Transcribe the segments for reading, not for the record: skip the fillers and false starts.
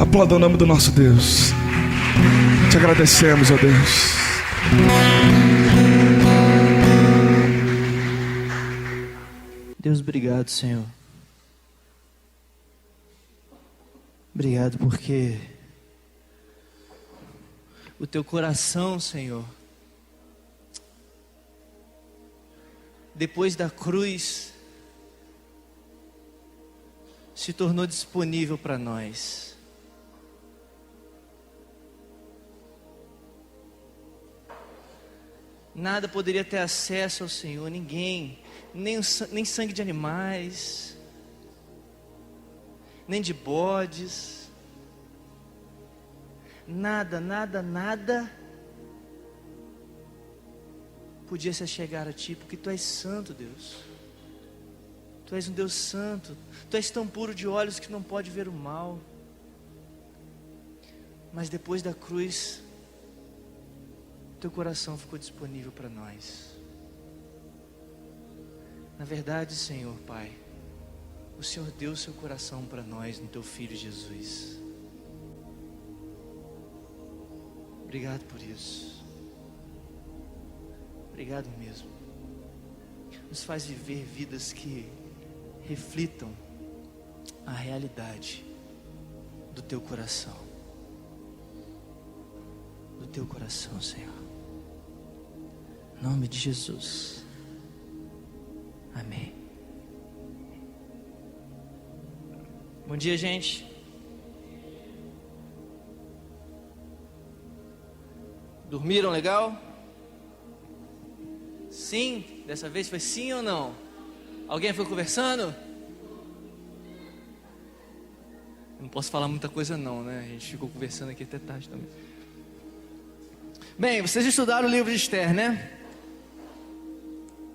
Aplauda o nome do nosso Deus. Te agradecemos, ó Deus. Deus, obrigado, Senhor. Obrigado porque o teu coração, Senhor, depois da cruz, se tornou disponível para nós. Nada poderia ter acesso ao Senhor, ninguém, nem sangue de animais, nem de bodes, nada podia se achegar a Ti, porque Tu és santo, Deus. Tu és um Deus santo, Tu és tão puro de olhos que não pode ver o mal. Mas depois da cruz, Teu coração ficou disponível para nós. Na verdade, Senhor Pai, o Senhor deu o Seu coração para nós no Teu Filho Jesus. Obrigado por isso. Obrigado mesmo. Nos faz viver vidas que reflitam a realidade do Teu coração. Do Teu coração, Senhor. Em nome de Jesus. Amém. Bom dia, gente. Dormiram legal? Sim? Dessa vez foi sim ou não? Alguém foi conversando? Não posso falar muita coisa não, né? A gente ficou conversando aqui até tarde também. Bem, vocês estudaram o livro de Esther, né?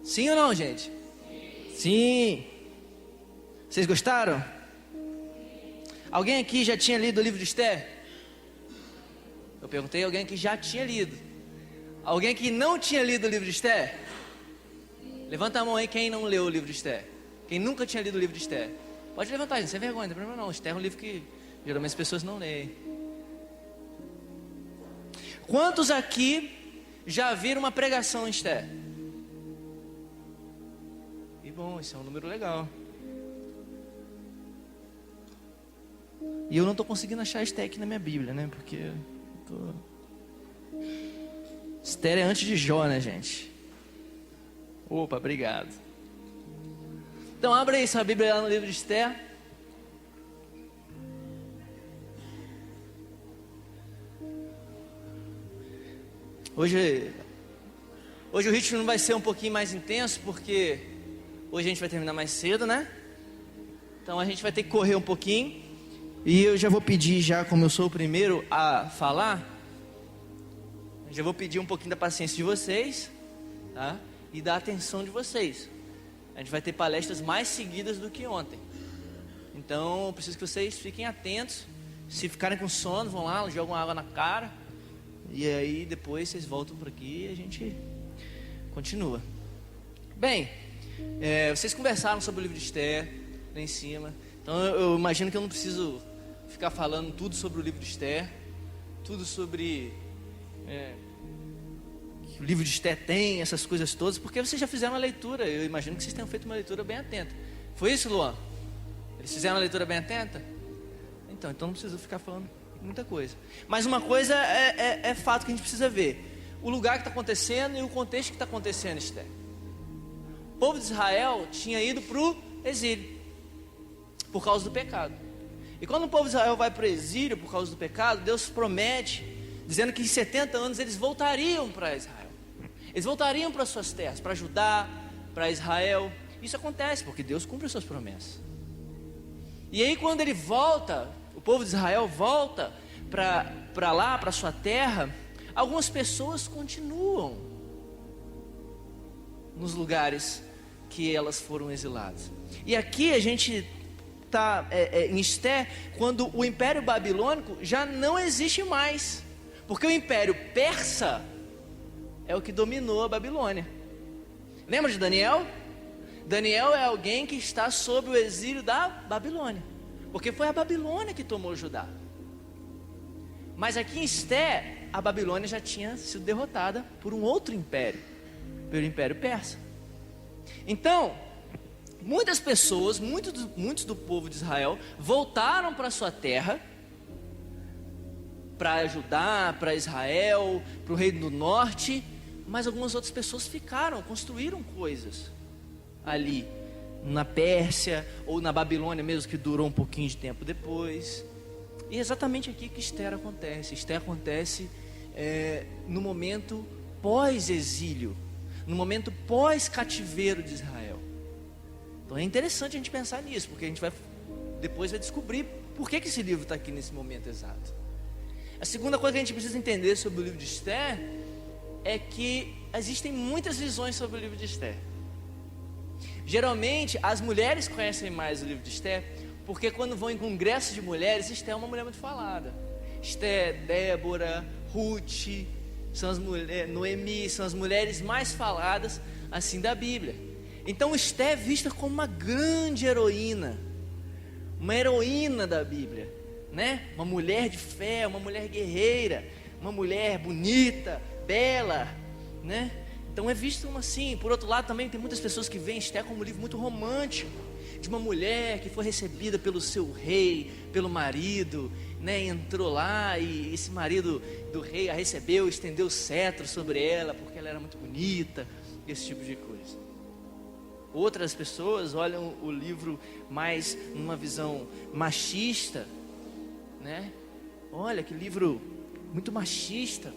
Sim ou não, gente? Sim. Vocês gostaram? Alguém aqui já tinha lido o livro de Esther? Eu perguntei a alguém que já tinha lido. Alguém que não tinha lido o livro de Esther? Levanta a mão aí quem não leu o livro de Esther. Quem nunca tinha lido o livro de Esther. Pode levantar, gente, sem vergonha, não tem problema não. Esther é um livro que geralmente as pessoas não leem. Quantos aqui já viram uma pregação em Esther? E bom, isso é um número legal. E eu não estou conseguindo achar Esther aqui na minha Bíblia, né? Porque Esther é antes de Jó, né, gente? Opa, obrigado. Então abre aí sua Bíblia lá no livro de Esther. Hoje o ritmo não vai ser um pouquinho mais intenso, porque hoje a gente vai terminar mais cedo, né? Então a gente vai ter que correr um pouquinho. E eu já vou pedir, já como eu sou o primeiro a falar, eu já vou pedir um pouquinho da paciência de vocês, tá? E da atenção de vocês. A gente vai ter palestras mais seguidas do que ontem. Então eu preciso que vocês fiquem atentos. Se ficarem com sono, vão lá, jogam água na cara. E aí depois vocês voltam por aqui e a gente continua. Bem, vocês conversaram sobre o livro de Esther lá em cima. Então eu imagino que eu não preciso ficar falando tudo sobre o livro de Esther, tudo sobre que o livro de Esther tem, essas coisas todas, porque vocês já fizeram uma leitura. Eu imagino que vocês tenham feito uma leitura bem atenta. Foi isso, Luan? Eles fizeram uma leitura bem atenta? Então não preciso ficar falando muita coisa. Mas uma coisa é fato que a gente precisa ver: o lugar que está acontecendo e o contexto que está acontecendo, Esther. O povo de Israel tinha ido para o exílio por causa do pecado. E quando o povo de Israel vai para o exílio por causa do pecado, Deus promete, dizendo que em 70 anos eles voltariam para Israel. Eles voltariam para suas terras, para Judá, para Israel. Isso acontece porque Deus cumpre as suas promessas. E aí quando ele volta, o povo de Israel volta para lá, para sua terra, algumas pessoas continuam nos lugares que elas foram exiladas. E aqui a gente está em Esther, quando o Império Babilônico já não existe mais, porque o Império Persa é o que dominou a Babilônia. Lembra de Daniel? Daniel é alguém que está sob o exílio da Babilônia, porque foi a Babilônia que tomou Judá. Mas aqui em Esté, a Babilônia já tinha sido derrotada por um outro império, pelo Império Persa. Então, muitas pessoas, muitos do povo de Israel voltaram para sua terra para ajudar, para Israel, para o Reino do Norte, mas algumas outras pessoas ficaram, construíram coisas ali na Pérsia ou na Babilônia mesmo, que durou um pouquinho de tempo depois. E é exatamente aqui que Esther acontece. Esther acontece no momento pós-exílio, no momento pós-cativeiro de Israel. Então é interessante a gente pensar nisso, porque a gente depois vai descobrir por que esse livro está aqui nesse momento exato. A segunda coisa que a gente precisa entender sobre o livro de Esther é que existem muitas visões sobre o livro de Esther. Geralmente as mulheres conhecem mais o livro de Esther, porque quando vão em congressos de mulheres, Esther é uma mulher muito falada. Esther, Débora, Ruth, são as mulheres, Noemi, são as mulheres mais faladas assim da Bíblia. Então Esther é vista como uma grande heroína, uma heroína da Bíblia, né? Uma mulher de fé, uma mulher guerreira, uma mulher bonita, bela, né? Então é visto como assim. Por outro lado também tem muitas pessoas que veem Esther como um livro muito romântico, de uma mulher que foi recebida pelo seu rei, pelo marido, né? Entrou lá e esse marido do rei a recebeu, estendeu o cetro sobre ela porque ela era muito bonita, esse tipo de coisa. Outras pessoas olham o livro mais numa visão machista, né? Olha que livro muito machista.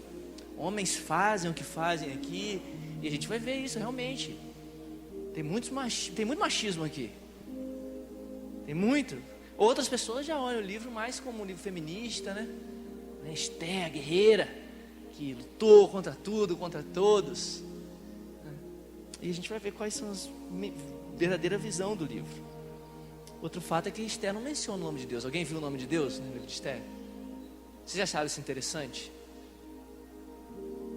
Homens fazem o que fazem aqui. E a gente vai ver isso realmente. Tem muito machismo aqui. Tem muito. Outras pessoas já olham o livro mais como um livro feminista, né? Esther, a guerreira, que lutou contra tudo, contra todos. E a gente vai ver quais são as verdadeira visão do livro. Outro fato é que Esther não menciona o nome de Deus. Alguém viu o nome de Deus no livro de Esther? Vocês acharam isso interessante?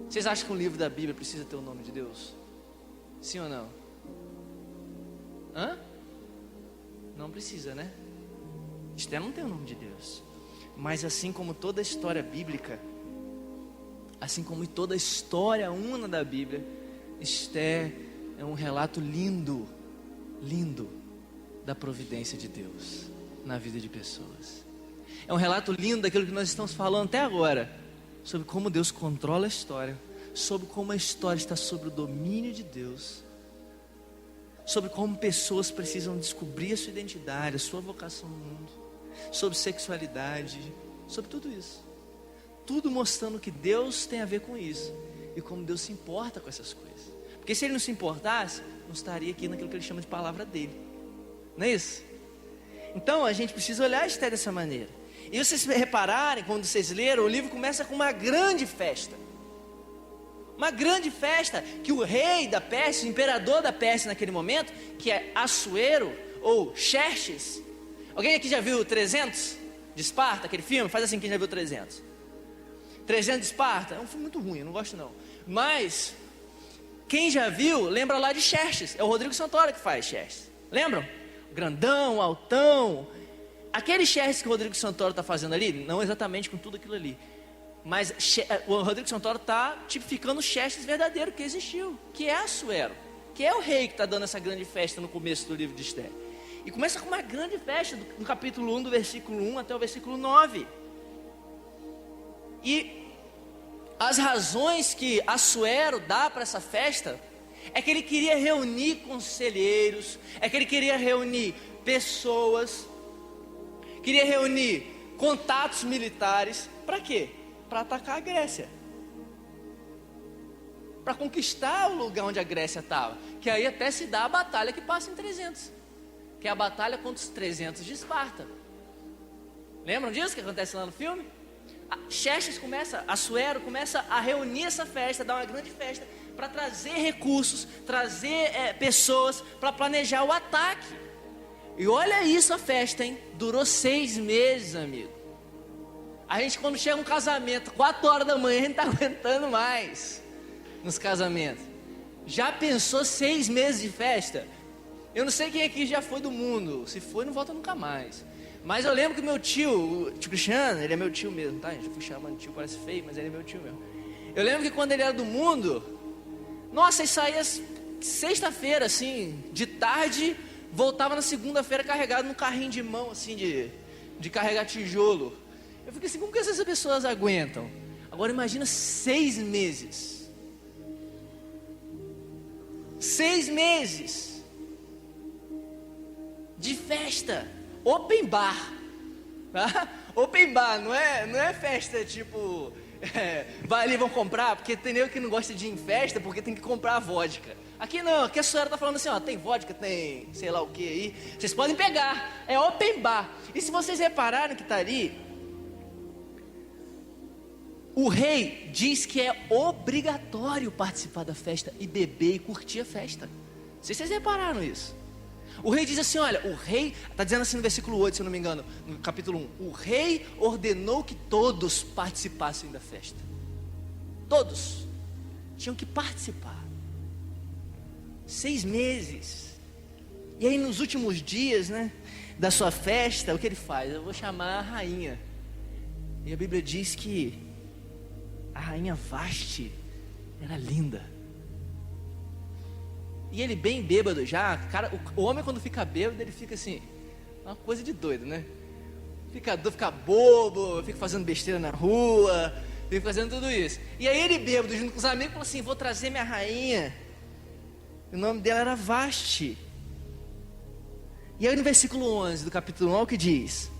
Vocês acham que um livro da Bíblia precisa ter o nome de Deus? Sim ou não? Hã? Não precisa, né? Esther não tem o nome de Deus. Mas assim como toda a história bíblica, assim como toda a história una da Bíblia, Esther é um relato lindo, lindo da providência de Deus na vida de pessoas. É um relato lindo daquilo que nós estamos falando até agora, sobre como Deus controla a história, sobre como a história está sob o domínio de Deus, sobre como pessoas precisam descobrir a sua identidade, a sua vocação no mundo, sobre sexualidade, sobre tudo isso. Tudo mostrando que Deus tem a ver com isso e como Deus se importa com essas coisas. Porque se Ele não se importasse, não estaria aqui naquilo que Ele chama de palavra dele. Não é isso? Então a gente precisa olhar a Esther dessa maneira. E vocês repararem, quando vocês leram, o livro começa com uma grande festa. Uma grande festa que o rei da Pérsia, o imperador da Pérsia naquele momento, que é Assuero ou Xerxes. Alguém aqui já viu 300 de Esparta, aquele filme? Faz assim, quem já viu 300. 300 de Esparta? É um filme muito ruim, eu não gosto não. Mas quem já viu, lembra lá de Xerxes. É o Rodrigo Santoro que faz Xerxes. Lembram? Grandão, altão. Aquele Xerxes que o Rodrigo Santoro está fazendo ali, não exatamente com tudo aquilo ali, mas o Rodrigo Santoro está tipificando o Xerxes verdadeiro que existiu, que é Assuero, que é o rei que está dando essa grande festa no começo do livro de Esther. E começa com uma grande festa, no capítulo 1, do versículo 1 até o versículo 9. E as razões que Assuero dá para essa festa é que ele queria reunir conselheiros, é que ele queria reunir pessoas, queria reunir contatos militares. Para quê? Para atacar a Grécia, para conquistar o lugar onde a Grécia estava, que aí até se dá a batalha que passa em 300, que é a batalha contra os 300 de Esparta. Lembram disso que acontece lá no filme? Xerxes Assuero começa a reunir essa festa, dar uma grande festa, para trazer recursos, trazer pessoas, para planejar o ataque. E olha isso, a festa, hein? Durou 6 meses, amigo. A gente, quando chega um casamento 4 horas da manhã, a gente não está aguentando mais nos casamentos. Já pensou 6 meses de festa? Eu não sei quem aqui já foi do mundo. Se foi, não volta nunca mais. Mas eu lembro que meu tio, o tio Cristiano, ele é meu tio mesmo, tá? Já fui chamando de tio, parece feio, mas ele é meu tio mesmo. Eu lembro que quando ele era do mundo, nossa, ele saía sexta-feira, assim, de tarde, voltava na segunda-feira carregado num carrinho de mão, assim, de carregar tijolo. Eu fiquei assim, como que essas pessoas aguentam? Agora imagina 6 meses. 6 meses de festa, open bar, tá? Open bar, não é festa tipo, vai ali, vão comprar, porque tem nego que não gosta de ir em festa, porque tem que comprar a vodka. Aqui não, aqui a senhora tá falando assim, ó, tem vodka, tem sei lá o que aí, vocês podem pegar, é open bar. E se vocês repararem que tá ali, o rei diz que é obrigatório participar da festa e beber e curtir a festa. Não sei se vocês repararam isso. O rei diz assim, olha, o rei, está dizendo assim no versículo 8, se eu não me engano, no capítulo 1, o rei ordenou que todos participassem da festa. Todos tinham que participar. 6 meses. E aí nos últimos dias, né, da sua festa, o que ele faz? Eu vou chamar a rainha. E a Bíblia diz que a rainha Vasti era linda. E ele bem bêbado já, cara, o homem quando fica bêbado, ele fica assim, uma coisa de doido, né? Fica bobo, fica fazendo besteira na rua, fica fazendo tudo isso. E aí ele bêbado, junto com os amigos, falou assim, vou trazer minha rainha. O nome dela era Vasti. E aí no versículo 11 do capítulo 1, olha o que diz.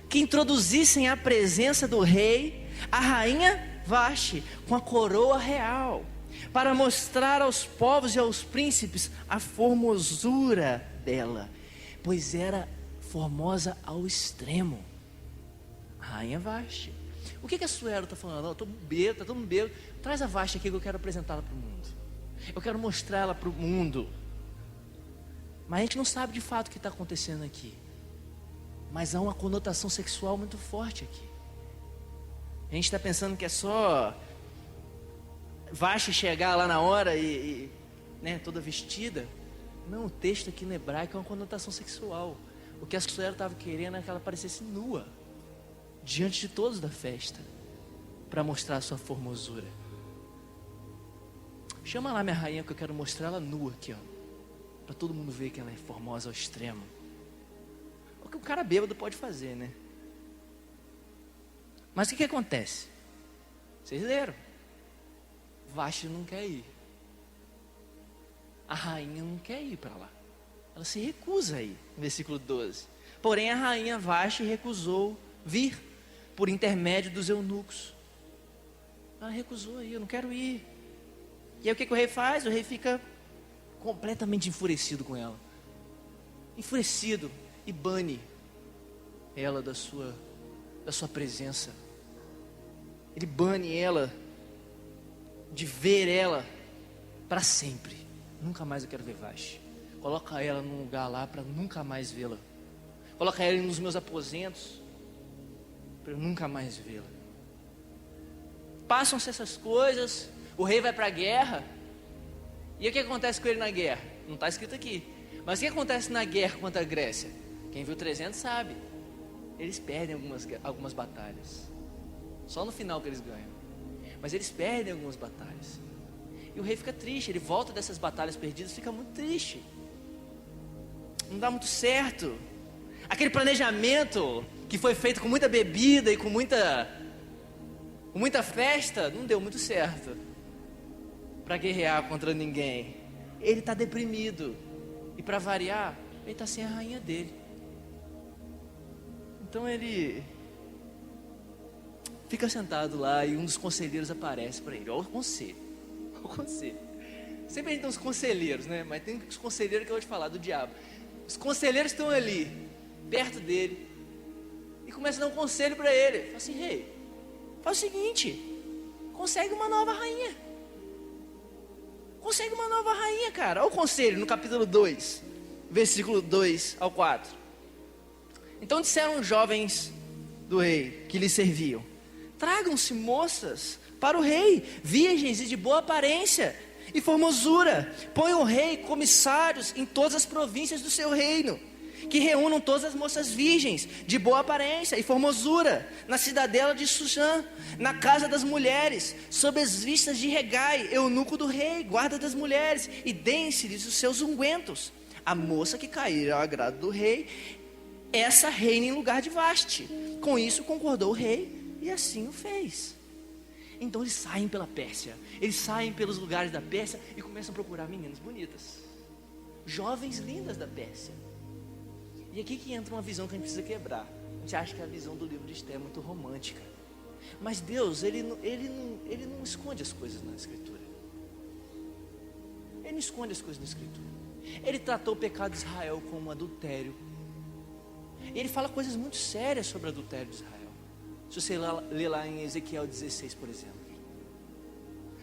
Que introduzissem à presença do rei a rainha Vasti com a coroa real, para mostrar aos povos e aos príncipes a formosura dela, pois era formosa ao extremo. A rainha Vasti. O que a Suero está falando? Eu estou bêbado, está todo mundo bêbado. Traz a Vasti aqui que eu quero apresentá-la para o mundo. Eu quero mostrar ela para o mundo. Mas a gente não sabe de fato o que está acontecendo aqui. Mas há uma conotação sexual muito forte aqui. A gente está pensando que é só Vasti chegar lá na hora né, toda vestida. Não, o texto aqui no hebraico é uma conotação sexual. O que a Suero estava querendo é que ela parecesse nua diante de todos da festa, para mostrar a sua formosura. Chama lá minha rainha que eu quero mostrar ela nua aqui, ó, para todo mundo ver que ela é formosa ao extremo. O que o cara bêbado pode fazer, né? Mas o que acontece? Vocês leram? Vasti não quer ir. A rainha não quer ir para lá. Ela se recusa a ir, no versículo 12. Porém a rainha Vasti recusou vir por intermédio dos eunucos. Ela recusou a ir, eu não quero ir. E aí o que o rei faz? O rei fica completamente enfurecido com ela. Enfurecido. E bane ela da sua presença. Ele bane ela de ver ela para sempre. Nunca mais eu quero ver Vasti. Coloca ela num lugar lá para nunca mais vê-la. Coloca ela nos meus aposentos para eu nunca mais vê-la. Passam-se essas coisas. O rei vai para a guerra. E o que acontece com ele na guerra? Não está escrito aqui. Mas o que acontece na guerra contra a Grécia? Quem viu 300 sabe. Eles perdem algumas batalhas. Só no final que eles ganham. Mas eles perdem algumas batalhas. E o rei fica triste. Ele volta dessas batalhas perdidas, fica muito triste. Não dá muito certo. Aquele planejamento que foi feito com muita bebida e com muita festa, não deu muito certo para guerrear contra ninguém. Ele está deprimido. E para variar, ele está sem a rainha dele. Então ele fica sentado lá e um dos conselheiros aparece para ele. Olha o conselho. Sempre a gente tem uns conselheiros, né? Mas tem os conselheiros que eu vou te falar, do diabo. Os conselheiros estão ali, perto dele, e começam a dar um conselho para ele. Fala assim, rei, faz o seguinte, consegue uma nova rainha. Consegue uma nova rainha, cara. Olha o conselho no capítulo 2, versículo 2 ao 4. Então disseram os jovens do rei que lhe serviam: tragam-se moças para o rei, virgens e de boa aparência, e formosura. Põe o rei comissários em todas as províncias do seu reino, que reúnam todas as moças virgens, de boa aparência e formosura, na cidadela de Susã, na casa das mulheres, sob as vistas de Regai, eunuco do rei, guarda das mulheres, e deem-se-lhes os seus ungüentos. A moça que cair ao agrado do rei, essa reina em lugar de Vaste. Com isso concordou o rei, e assim o fez. Então eles saem pela Pérsia, eles saem pelos lugares da Pérsia e começam a procurar meninas bonitas, jovens lindas da Pérsia. E aqui que entra uma visão que a gente precisa quebrar. A gente acha que a visão do livro de Esther é muito romântica, mas Deus, ele não esconde as coisas na Escritura. Ele não esconde as coisas na Escritura. Ele tratou o pecado de Israel como adultério. E ele fala coisas muito sérias sobre o adultério de Israel. Se você ler lá em Ezequiel 16, por exemplo.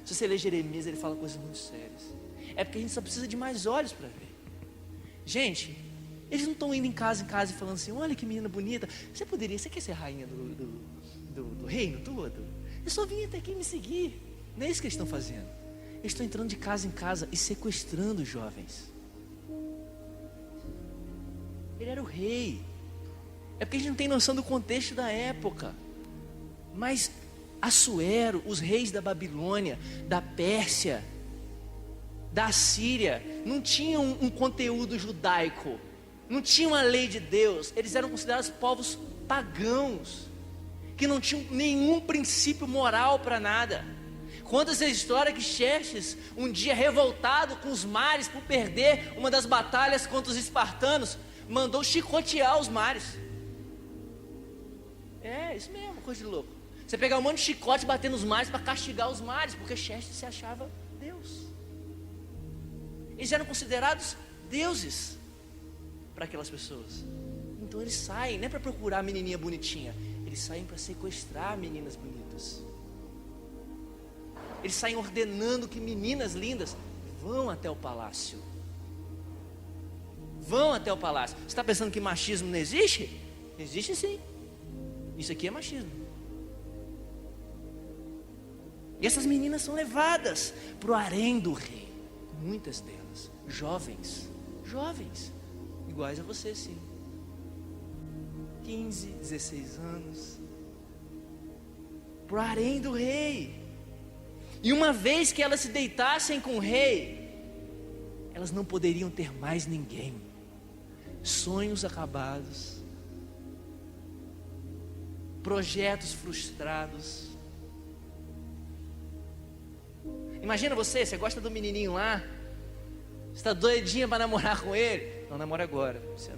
Se você ler Jeremias, ele fala coisas muito sérias. É porque a gente só precisa de mais olhos para ver. Gente, eles não estão indo em casa e falando assim: olha que menina bonita, você quer ser rainha do reino todo? Eu só vim até aqui me seguir. Não é isso que eles estão fazendo. Eles estão entrando de casa em casa e sequestrando os jovens. Ele era o rei. É porque a gente não tem noção do contexto da época. Mas Assuero, os reis da Babilônia, da Pérsia, da Assíria, não tinham um conteúdo judaico, não tinham a lei de Deus. Eles eram considerados povos pagãos, que não tinham nenhum princípio moral para nada. Conta-se a história que Xerxes, um dia revoltado com os mares por perder uma das batalhas contra os espartanos, mandou chicotear os mares. É, isso mesmo, coisa de louco. Você pegar um monte de chicote e bater nos mares para castigar os mares, porque Xerxes se achava Deus. Eles eram considerados deuses para aquelas pessoas. Então eles saem, não é para procurar a menininha bonitinha, eles saem para sequestrar meninas bonitas. Eles saem ordenando que meninas lindas vão até o palácio. Vão até o palácio. Você está pensando que machismo não existe? Existe sim. Isso aqui é machismo. E essas meninas são levadas para o harém do rei. Muitas delas, jovens, iguais a você sim. 15, 16 anos. Para o harém do rei. E uma vez que elas se deitassem com o rei, elas não poderiam ter mais ninguém. Sonhos acabados, projetos frustrados. Imagina você gosta do menininho lá, você está doidinha para namorar com ele. Não namora agora, se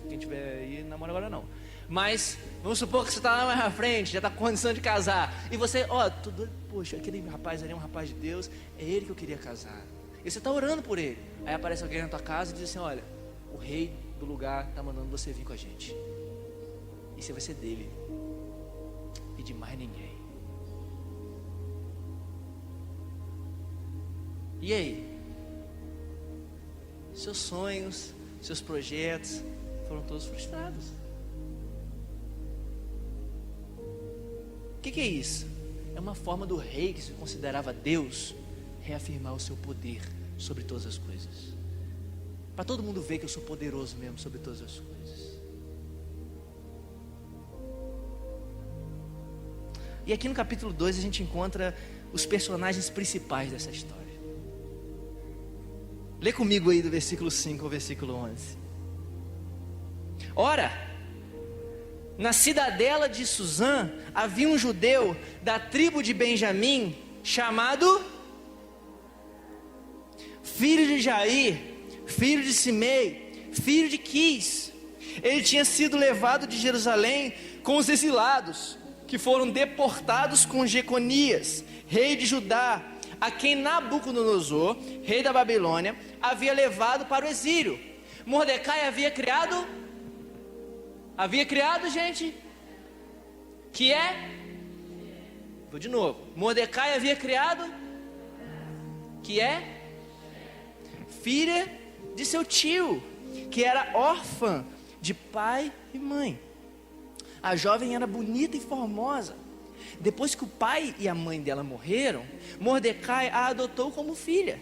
quem tiver aí, não namora agora não. Mas vamos supor que você está lá mais na frente, já está com condição de casar. E você, tô doido, poxa, aquele rapaz ali é um rapaz de Deus, é ele que eu queria casar. E você está orando por ele. Aí aparece alguém na tua casa e diz assim: olha, o rei do lugar está mandando você vir com a gente. E você vai ser dele e de mais ninguém. E aí? Seus sonhos, seus projetos foram todos frustrados. O que é isso? É uma forma do rei, que se considerava Deus, reafirmar o seu poder sobre todas as coisas. Para todo mundo ver que eu sou poderoso mesmo sobre todas as coisas. E aqui no capítulo 2 a gente encontra os personagens principais dessa história. Lê comigo aí do versículo 5 ao versículo 11. Ora, na cidadela de Susã havia um judeu da tribo de Benjamim, chamado filho de Jair, filho de Simei, filho de Quis. Ele tinha sido levado de Jerusalém com os exilados, que foram deportados com Jeconias, rei de Judá, a quem Nabucodonosor, rei da Babilônia, havia levado para o exílio. Mordecai havia criado, gente, que é, vou de novo, Mordecai havia criado, que é, filha de seu tio, que era órfã de pai e mãe. A jovem era bonita e formosa, Depois que o pai e a mãe dela morreram, Mordecai a adotou como filha.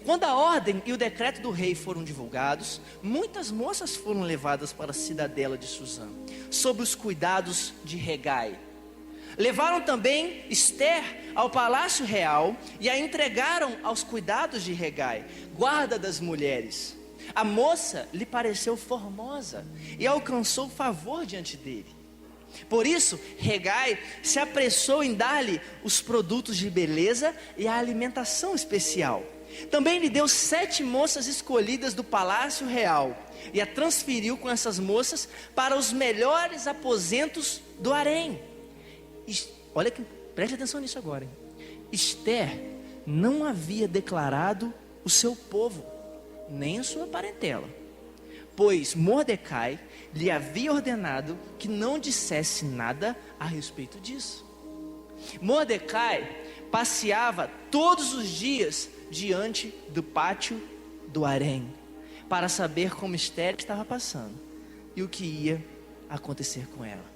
Quando a ordem e o decreto do rei foram divulgados, muitas moças foram levadas para a cidadela de Susã, sob os cuidados de Hegai. Levaram também Esther ao palácio real e a entregaram aos cuidados de Hegai, guarda das mulheres. A moça lhe pareceu formosa e alcançou favor diante dele. Por isso, Hegai se apressou em dar-lhe os produtos de beleza e a alimentação especial. Também lhe deu 7 moças escolhidas do palácio real e a transferiu com essas moças para os melhores aposentos do harém. Olha que, preste atenção nisso agora, hein? Esther não havia declarado o seu povo, nem a sua parentela, pois Mordecai lhe havia ordenado que não dissesse nada a respeito disso. Mordecai passeava todos os dias diante do pátio do harém, para saber como Esther estava passando e o que ia acontecer com ela.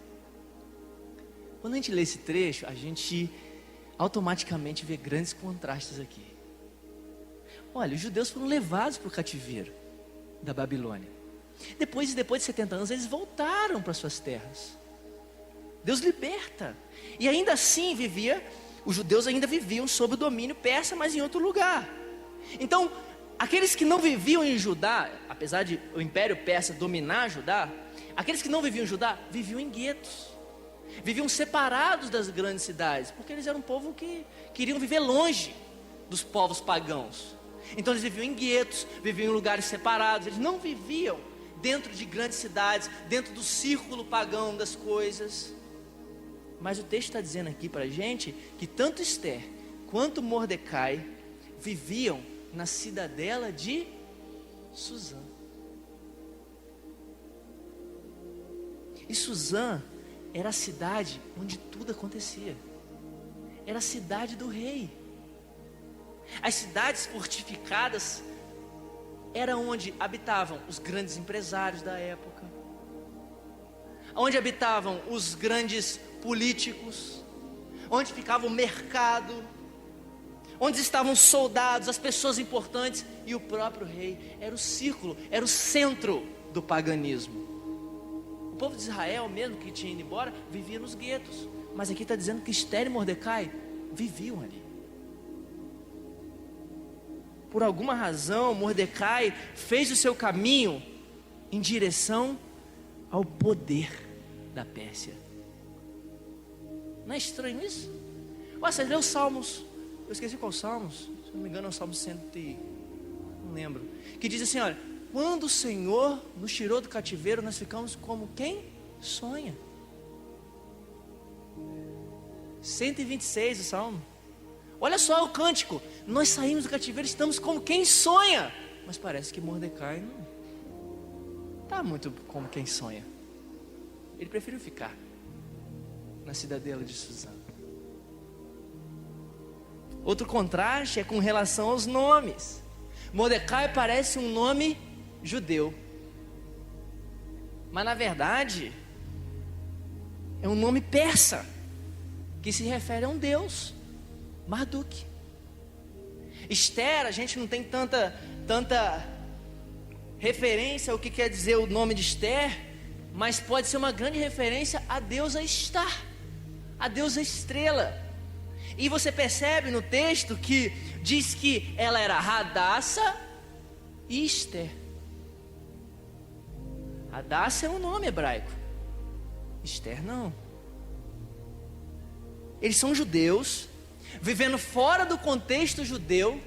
Quando a gente lê esse trecho, a gente automaticamente vê grandes contrastes aqui. Olha, os judeus foram levados para o cativeiro da Babilônia. Depois de 70 anos, eles voltaram para suas terras. Deus liberta. E ainda assim os judeus ainda viviam sob o domínio persa, mas em outro lugar. Então, aqueles que não viviam em Judá, apesar de o Império Persa dominar Judá, aqueles que não viviam em Judá, viviam em guetos. Viviam separados das grandes cidades, porque eles eram um povo que queriam viver longe dos povos pagãos. Então eles viviam em guetos, viviam em lugares separados. Eles não viviam dentro de grandes cidades, dentro do círculo pagão das coisas. Mas o texto está dizendo aqui para a gente que tanto Esther quanto Mordecai viviam na cidadela de Susã. E Susã era a cidade onde tudo acontecia. Era a cidade do rei. As cidades fortificadas era onde habitavam os grandes empresários da época, onde habitavam os grandes políticos, onde ficava o mercado, onde estavam os soldados, as pessoas importantes e o próprio rei. Era o círculo, era o centro do paganismo. O povo de Israel, mesmo que tinha ido embora, vivia nos guetos. Mas aqui está dizendo que Esther e Mordecai viviam ali. Por alguma razão, Mordecai fez o seu caminho em direção ao poder da Pérsia. Não é estranho isso? Você lê os Salmos, eu esqueci qual Salmos, se não me engano é o Salmo 100, não lembro, que diz assim, olha, quando o Senhor nos tirou do cativeiro, nós ficamos como quem sonha. 126 o Salmo. Olha só o cântico, nós saímos do cativeiro, estamos como quem sonha. Mas parece que Mordecai não está muito como quem sonha. Ele preferiu ficar na cidadela de Susã. Outro contraste é com relação aos nomes. Mordecai parece um nome judeu, mas na verdade é um nome persa, que se refere a um deus, Marduk. Esther, a gente não tem tanta referência ao que quer dizer o nome de Esther, mas pode ser uma grande referência à deusa Estar, a deusa estrela. E você percebe no texto que diz que ela era Hadassah e Esther. Hadassah é um nome hebraico, Esther não. Eles são judeus, vivendo fora do contexto judeu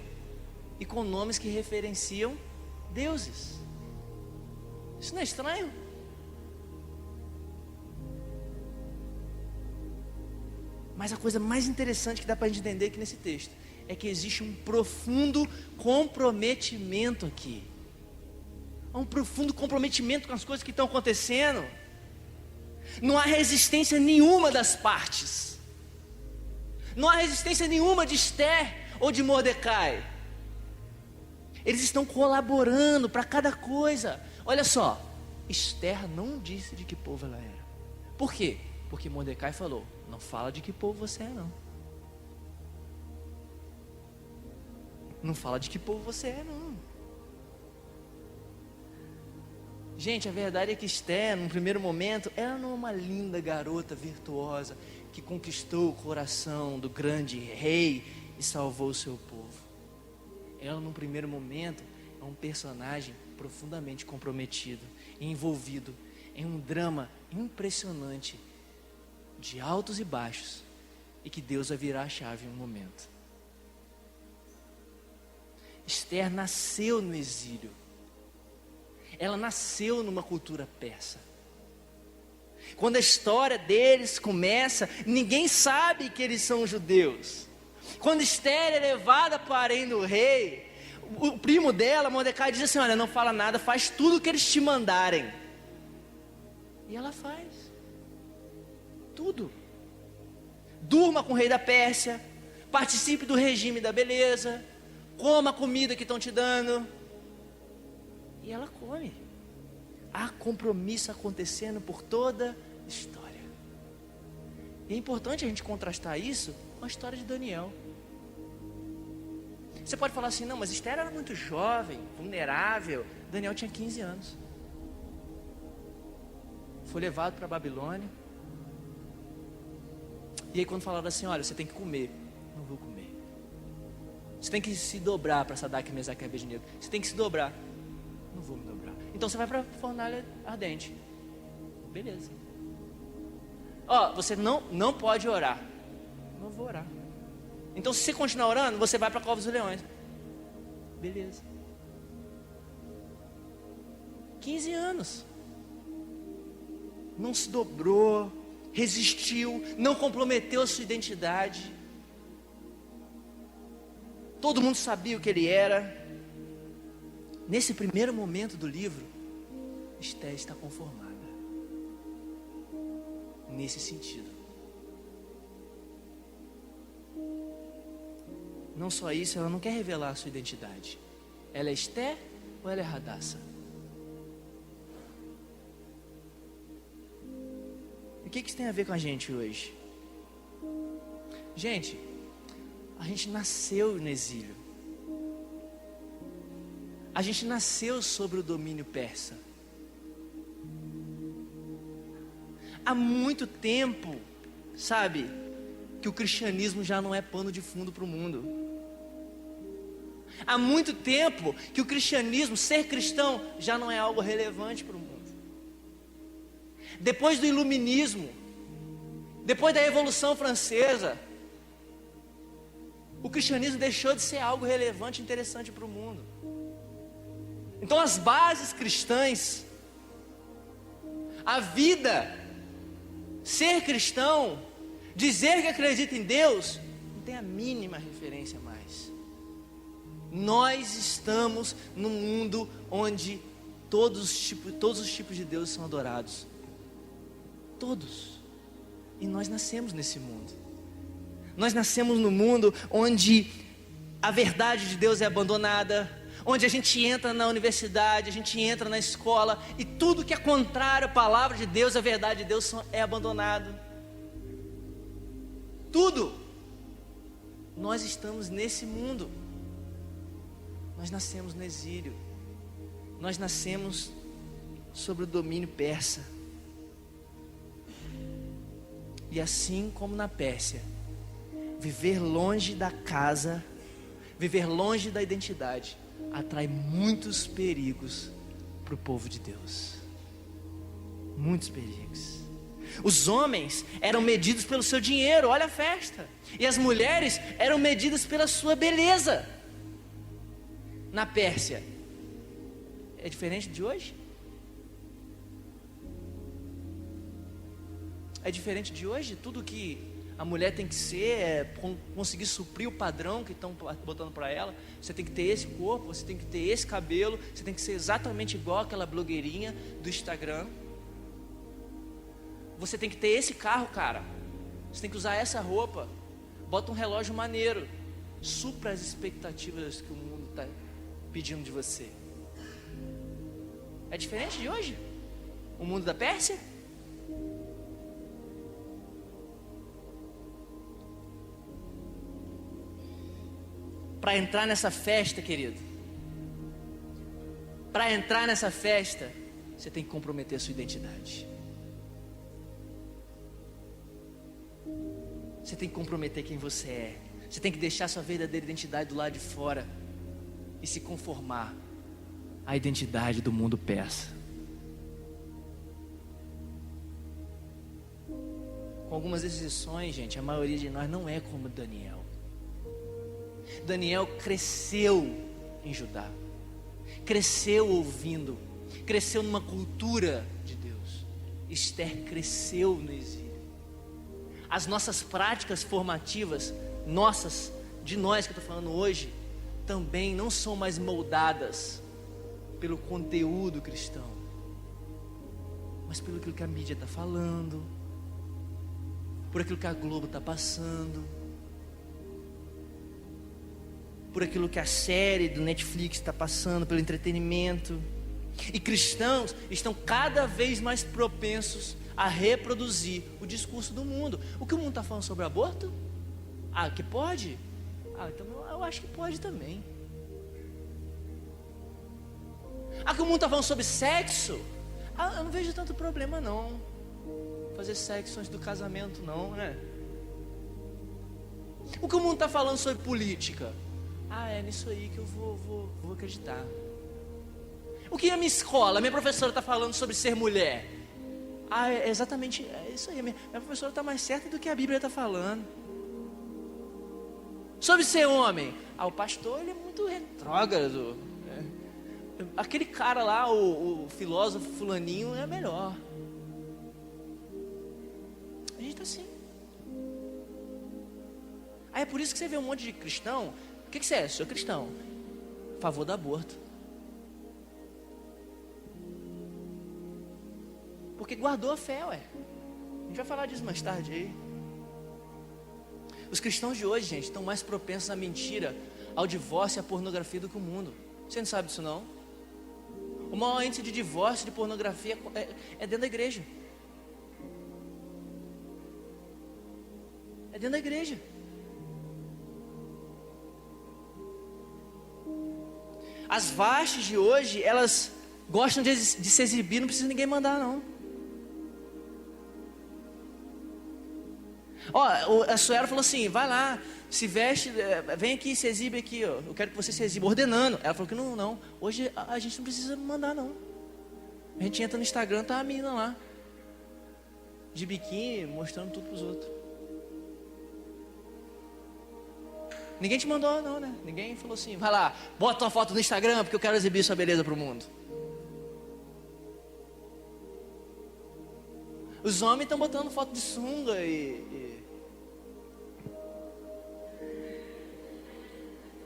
e com nomes que referenciam deuses. Isso não é estranho? Mas a coisa mais interessante que dá para a gente entender aqui nesse texto é que existe um profundo comprometimento aqui. Há um profundo comprometimento com as coisas que estão acontecendo. Não há resistência nenhuma das partes. Não há resistência nenhuma de Esther ou de Mordecai. Eles estão colaborando para cada coisa. Olha só, Esther não disse de que povo ela era. Por quê? Porque Mordecai falou: não fala de que povo você é, não. Não fala de que povo você é, não. Gente, a verdade é que Esther, num primeiro momento, ela não é uma linda garota virtuosa que conquistou o coração do grande rei e salvou o seu povo. Ela, num primeiro momento, é um personagem profundamente comprometido e envolvido em um drama impressionante de altos e baixos, e que Deus vai virar a chave em um momento. Esther nasceu no exílio. Ela nasceu numa cultura persa. Quando a história deles começa, ninguém sabe que eles são judeus. Quando Esther é levada para o harém do rei, o primo dela, Mordecai, diz assim: olha, não fala nada, faz tudo o que eles te mandarem. E ela faz tudo. Durma com o rei da Pérsia, participe do regime da beleza, coma a comida que estão te dando. E ela come. Há compromisso acontecendo por toda a história. E é importante a gente contrastar isso com a história de Daniel. Você pode falar assim: não, mas Esther era muito jovem, vulnerável. Daniel tinha 15 anos. Foi levado para a Babilônia. E aí quando falaram assim: olha, você tem que comer. Não vou comer. Você tem que se dobrar para Sadraque, Mesaque e Abednego. Você tem que se dobrar. Não vou me dobrar. Então você vai para a fornalha ardente. Beleza. Ó, você não pode orar. Não vou orar. Então se você continuar orando, você vai para a cova dos leões. Beleza. 15 anos. Não se dobrou, resistiu, não comprometeu a sua identidade. Todo mundo sabia o que ele era. Nesse primeiro momento do livro, Esther está conformada. Nesse sentido. Não só isso, ela não quer revelar a sua identidade. Ela é Esther ou ela é Hadassah? E o que isso tem a ver com a gente hoje? Gente, a gente nasceu no exílio. A gente nasceu sobre o domínio persa. Há muito tempo, sabe, que o cristianismo já não é pano de fundo para o mundo. Há muito tempo que o cristianismo, ser cristão, já não é algo relevante para o mundo. Depois do iluminismo, depois da Revolução Francesa, o cristianismo deixou de ser algo relevante e interessante para o mundo. Então as bases cristãs, a vida, ser cristão, dizer que acredita em Deus, não tem a mínima referência mais. Nós estamos num mundo onde todos os tipos de deuses são adorados. Todos. E nós nascemos nesse mundo. Nós nascemos no mundo onde a verdade de Deus é abandonada, onde a gente entra na universidade, a gente entra na escola, e tudo que é contrário à palavra de Deus, a verdade de Deus é abandonado. Tudo. Nós estamos nesse mundo. Nós nascemos no exílio. Nós nascemos sobre o domínio persa. E assim como na Pérsia, viver longe da casa, viver longe da identidade, atrai muitos perigos para o povo de Deus. Muitos perigos. Os homens eram medidos pelo seu dinheiro, olha a festa. E as mulheres eram medidas pela sua beleza. Na Pérsia, é diferente de hoje? É diferente de hoje? Tudo que a mulher tem que ser é conseguir suprir o padrão que estão botando para ela. Você tem que ter esse corpo, você tem que ter esse cabelo, você tem que ser exatamente igual aquela blogueirinha do Instagram. Você tem que ter esse carro, cara. Você tem que usar essa roupa. Bota um relógio maneiro. Supra as expectativas que o mundo está pedindo de você. É diferente de hoje? O mundo da Pérsia? para entrar nessa festa, querido, para entrar nessa festa, você tem que comprometer a sua identidade. Você tem que comprometer quem você é. Você tem que deixar sua verdadeira identidade do lado de fora e se conformar à identidade do mundo persa. Com algumas exceções, gente, a maioria de nós não é como Daniel. Daniel cresceu em Judá, cresceu ouvindo, cresceu numa cultura de Deus. Esther cresceu no exílio. As nossas práticas formativas, de nós que eu estou falando hoje, também não são mais moldadas pelo conteúdo cristão, mas pelo que a mídia está falando, por aquilo que a Globo está passando, por aquilo que a série do Netflix está passando, pelo entretenimento. E cristãos estão cada vez mais propensos a reproduzir o discurso do mundo. O que o mundo está falando sobre aborto? Ah, que pode? Ah, então eu acho que pode também. Ah, que o mundo está falando sobre sexo? Ah, eu não vejo tanto problema não. Fazer sexo antes do casamento não, né? O que o mundo está falando sobre política? Ah, é nisso aí que eu vou acreditar. O que a minha escola, a minha professora está falando sobre ser mulher? Ah, é exatamente isso aí. Minha professora está mais certa do que a Bíblia está falando. Sobre ser homem? Ah, o pastor ele é muito retrógrado. Aquele cara lá, o filósofo fulaninho é melhor. A gente está assim. Aí é por isso que você vê um monte de cristão. O que você é? Sou cristão. A favor do aborto. Porque guardou a fé, ué. A gente vai falar disso mais tarde aí. Os cristãos de hoje, gente, estão mais propensos à mentira, ao divórcio e à pornografia do que o mundo. Você não sabe disso não? O maior índice de divórcio, de pornografia é dentro da igreja. É dentro da igreja. As vastes de hoje, elas gostam de se exibir, não precisa ninguém mandar não. Ó, a Suela falou assim, vai lá, se veste, vem aqui, se exibe aqui, ó. Eu quero que você se exiba, ordenando. Ela falou que não. Hoje a gente não precisa mandar não. A gente entra no Instagram, tá a menina lá, de biquíni, mostrando tudo pros outros. Ninguém te mandou não, né? Ninguém falou assim, vai lá, bota uma foto no Instagram, porque eu quero exibir sua beleza pro mundo. Os homens estão botando foto de sunga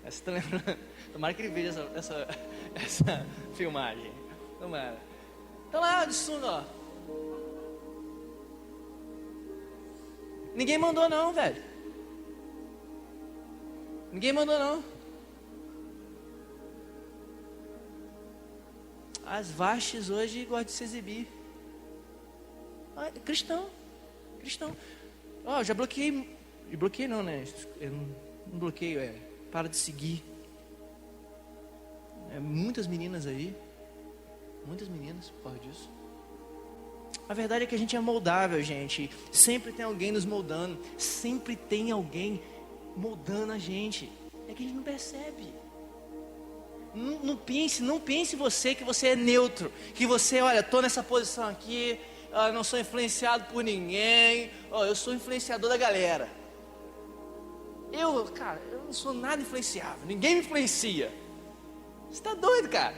Você tá lembrando? Tomara que ele veja essa filmagem. Tomara. Tá lá de sunga, ó. Ninguém mandou não, velho. Ninguém mandou não. As vastes hoje gostam de se exibir. Ah, cristão. Ó, já bloqueei. Bloqueei não, né? Eu não bloqueio, para de seguir. Muitas meninas aí. Muitas meninas por causa disso. A verdade é que a gente é moldável, gente. Sempre tem alguém nos moldando. Sempre tem alguém moldando a gente. É que a gente não percebe. Não pense você que você é neutro. Que você, olha, estou nessa posição aqui, não sou influenciado por ninguém. Eu sou influenciador da galera. Eu não sou nada influenciável. Ninguém me influencia. Você está doido, cara?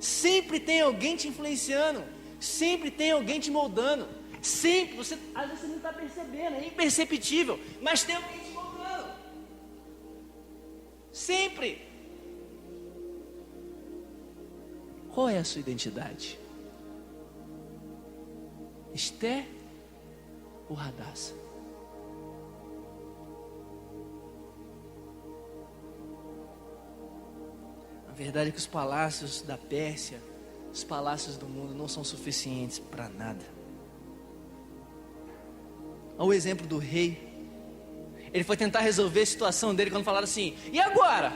Sempre tem alguém te influenciando. Sempre tem alguém te moldando. Sempre, às vezes você não está percebendo, é imperceptível, mas tem alguém te moldando. Sempre. Qual é a sua identidade? Esther ou Radassa? A verdade é que os palácios da Pérsia, os palácios do mundo não são suficientes para nada. Olha o exemplo do rei. Ele foi tentar resolver a situação dele quando falaram assim: e agora?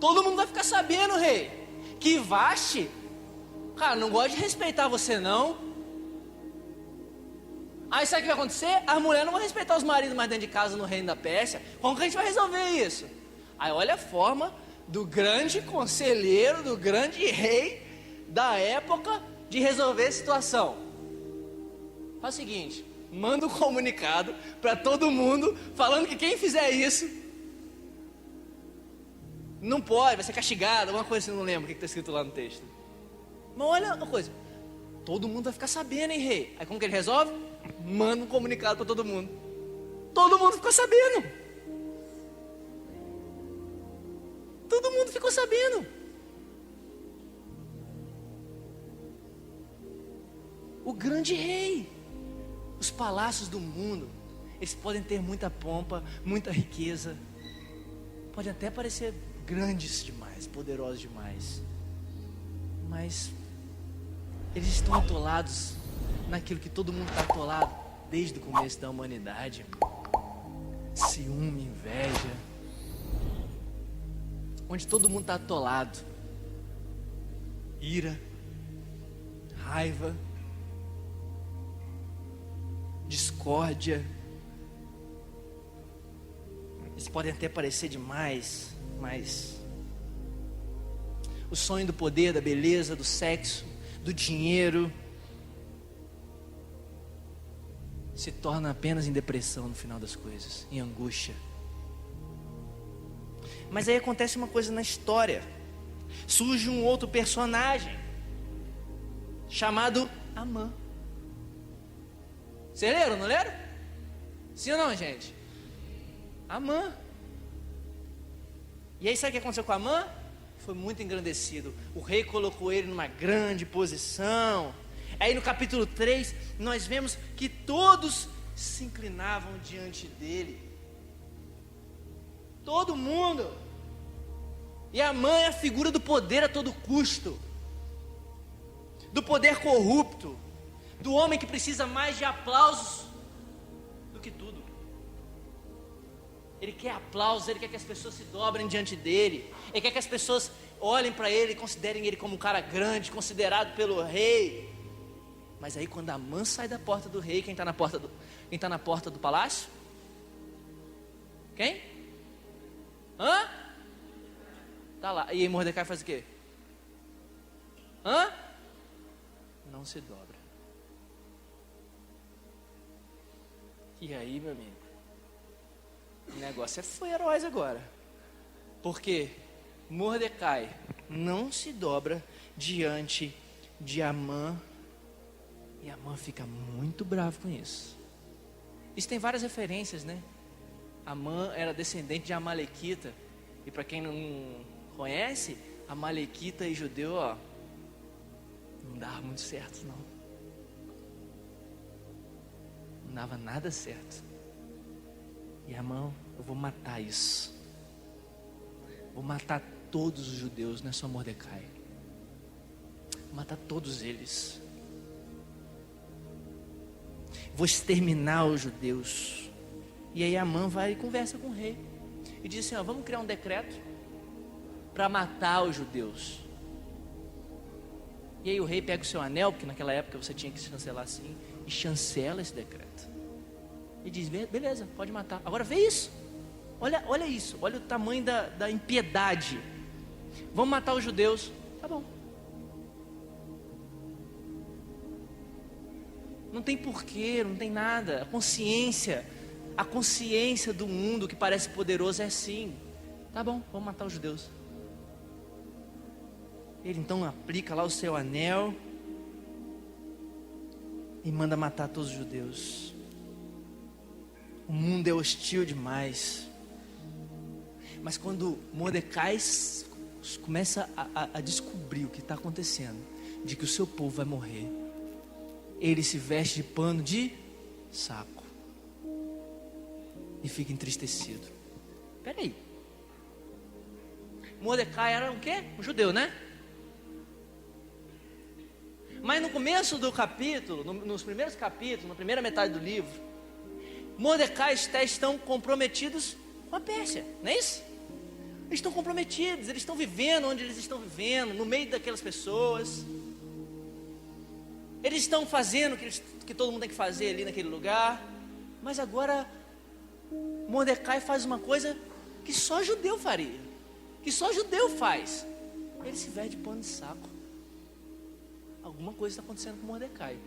Todo mundo vai ficar sabendo, rei, que Vasti, cara, não gosta de respeitar você não. Aí sabe o que vai acontecer? As mulheres não vão respeitar os maridos mais dentro de casa no reino da Pérsia. Como que a gente vai resolver isso? Aí olha a forma do grande conselheiro, do grande rei da época de resolver a situação. Faz o seguinte: manda um comunicado para todo mundo falando que quem fizer isso não pode, vai ser castigado, alguma coisa assim, não lembro o que está escrito lá no texto. Mas olha uma coisa, todo mundo vai ficar sabendo, hein, rei? Aí como que ele resolve? Manda um comunicado para todo mundo. Todo mundo ficou sabendo. Todo mundo ficou sabendo. O grande rei. Os palácios do mundo, eles podem ter muita pompa, muita riqueza, podem até parecer grandes demais, poderosos demais, mas eles estão atolados naquilo que todo mundo está atolado desde o começo da humanidade: ciúme, inveja. Onde todo mundo está atolado: ira, raiva, discórdia. Eles podem até parecer demais, mas o sonho do poder, da beleza, do sexo, do dinheiro se torna apenas em depressão no final das coisas, em angústia. Mas aí acontece uma coisa na história. Surge um outro personagem chamado Amã. Vocês leram, não leram? Sim ou não, gente? Amã. E aí sabe o que aconteceu com Amã? Foi muito engrandecido. O rei colocou ele numa grande posição. Aí no capítulo 3, nós vemos que todos se inclinavam diante dele. Todo mundo. E Amã é a figura do poder a todo custo, do poder corrupto, do homem que precisa mais de aplausos do que tudo. Ele quer aplausos, ele quer que as pessoas se dobrem diante dele, ele quer que as pessoas olhem para ele e considerem ele como um cara grande, considerado pelo rei. Mas aí quando Amã sai da porta do rei, quem está na porta do palácio? Quem? Hã? Tá lá. E aí Mordecai faz o quê? Hã? Não se dobra. E aí, meu amigo, o negócio foi heróis agora. Porque Mordecai não se dobra diante de Amã. E Amã fica muito bravo com isso. Isso tem várias referências, né? Amã era descendente de Amalequita. E para quem não conhece, Amalequita e judeu, ó, não dava muito certo, não. Não dava nada certo. E Amã, eu vou matar isso. Vou matar todos os judeus, não é só Mordecai. Vou matar todos eles. Vou exterminar os judeus. E aí Amã vai e conversa com o rei e diz assim: ó, vamos criar um decreto para matar os judeus. E aí o rei pega o seu anel, porque naquela época você tinha que chancelar assim, e chancela esse decreto e diz: beleza, pode matar. Agora vê isso, olha isso, olha o tamanho da impiedade. Vamos matar os judeus. Tá bom. Não tem porquê, não tem nada. A consciência do mundo que parece poderoso é assim. Tá bom, vamos matar os judeus. Ele então aplica lá o seu anel e manda matar todos os judeus. O mundo é hostil demais. Mas quando Mordecai começa a descobrir o que está acontecendo, de que o seu povo vai morrer, ele se veste de pano de saco e fica entristecido. Peraí, Mordecai era o quê? Um judeu, né? Mas no começo do capítulo, nos primeiros capítulos, na primeira metade do livro, Mordecai e Esther estão comprometidos com a Pérsia, não é isso? Eles estão comprometidos, eles estão vivendo onde eles estão vivendo, no meio daquelas pessoas. Eles estão fazendo o que todo mundo tem que fazer ali naquele lugar. Mas agora Mordecai faz uma coisa que só judeu faria, que só judeu faz. Ele se veste de pano de saco. Alguma coisa está acontecendo com Mordecai.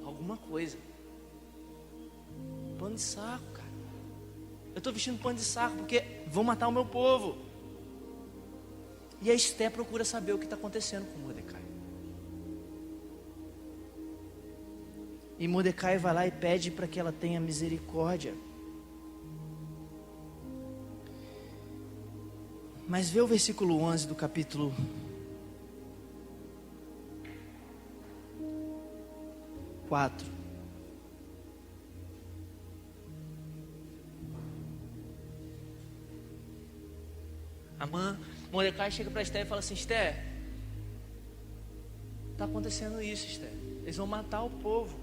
Alguma coisa. Pano de saco, cara. Eu estou vestindo pano de saco porque vão matar o meu povo. E a Esther procura saber o que está acontecendo com Mordecai. E Mordecai vai lá e pede para que ela tenha misericórdia. Mas vê o versículo 11 do capítulo 4. Mordecai chega para Esther e fala assim: Esther, está acontecendo isso, Esther. Eles vão matar o povo.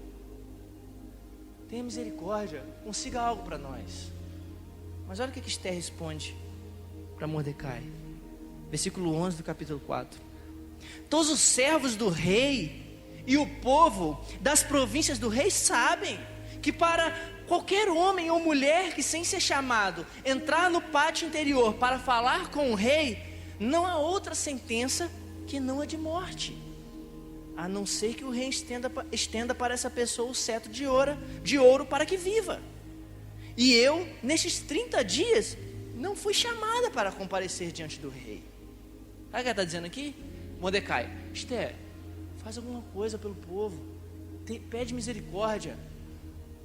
Tenha misericórdia, consiga algo para nós. Mas olha o que Esther responde para Mordecai. Versículo 11 do capítulo 4. Todos os servos do rei e o povo das províncias do rei sabem que para qualquer homem ou mulher que, sem ser chamado, entrar no pátio interior para falar com o rei, não há outra sentença que não a de morte, a não ser que o rei estenda para essa pessoa o cetro de ouro para que viva. E eu, nestes 30 dias, não fui chamada para comparecer diante do rei. Sabe o que ela está dizendo aqui? Mordecai: Esther, faz alguma coisa pelo povo, pede misericórdia.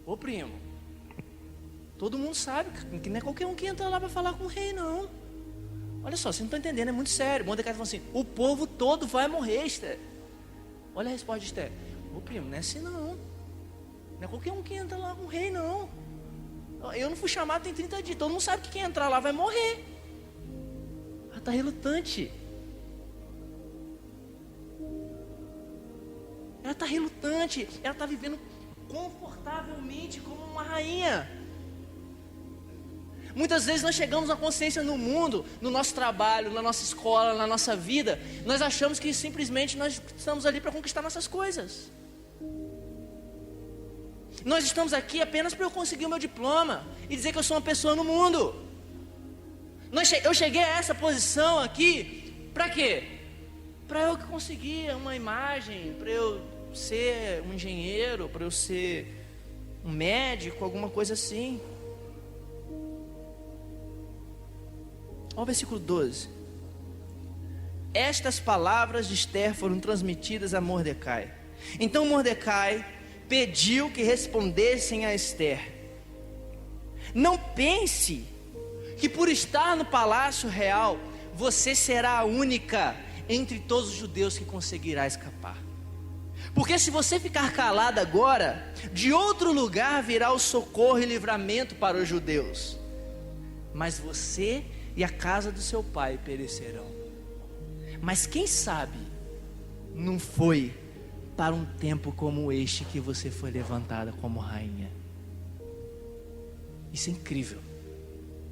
Ô primo, todo mundo sabe que não é qualquer um que entra lá para falar com o rei, não. Olha só, você não está entendendo, é muito sério. Mordecai está falando assim: o povo todo vai morrer, Esther. Olha a resposta de Esther: ô primo, não é assim não. Não é qualquer um que entra lá com o rei, não. Eu não fui chamado tem 30 dias. Todo mundo sabe que quem entrar lá vai morrer. Ela está relutante. Ela está relutante. Ela está vivendo confortavelmente como uma rainha. Muitas vezes nós chegamos à consciência no mundo, no nosso trabalho, na nossa escola, na nossa vida. Nós achamos que simplesmente nós estamos ali para conquistar nossas coisas. Nós estamos aqui apenas para eu conseguir o meu diploma e dizer que eu sou uma pessoa no mundo. Eu cheguei a essa posição aqui para quê? Para eu conseguir uma imagem, para eu ser um engenheiro, para eu ser um médico, alguma coisa assim. Olha o versículo 12. Estas palavras de Esther foram transmitidas a Mordecai. Então Mordecai pediu que respondessem a Esther: não pense que por estar no palácio real você será a única entre todos os judeus que conseguirá escapar. Porque se você ficar calada agora, de outro lugar virá o socorro e livramento para os judeus, mas você e a casa do seu pai perecerão. Mas quem sabe não foi para um tempo como este que você foi levantada como rainha. Isso é incrível.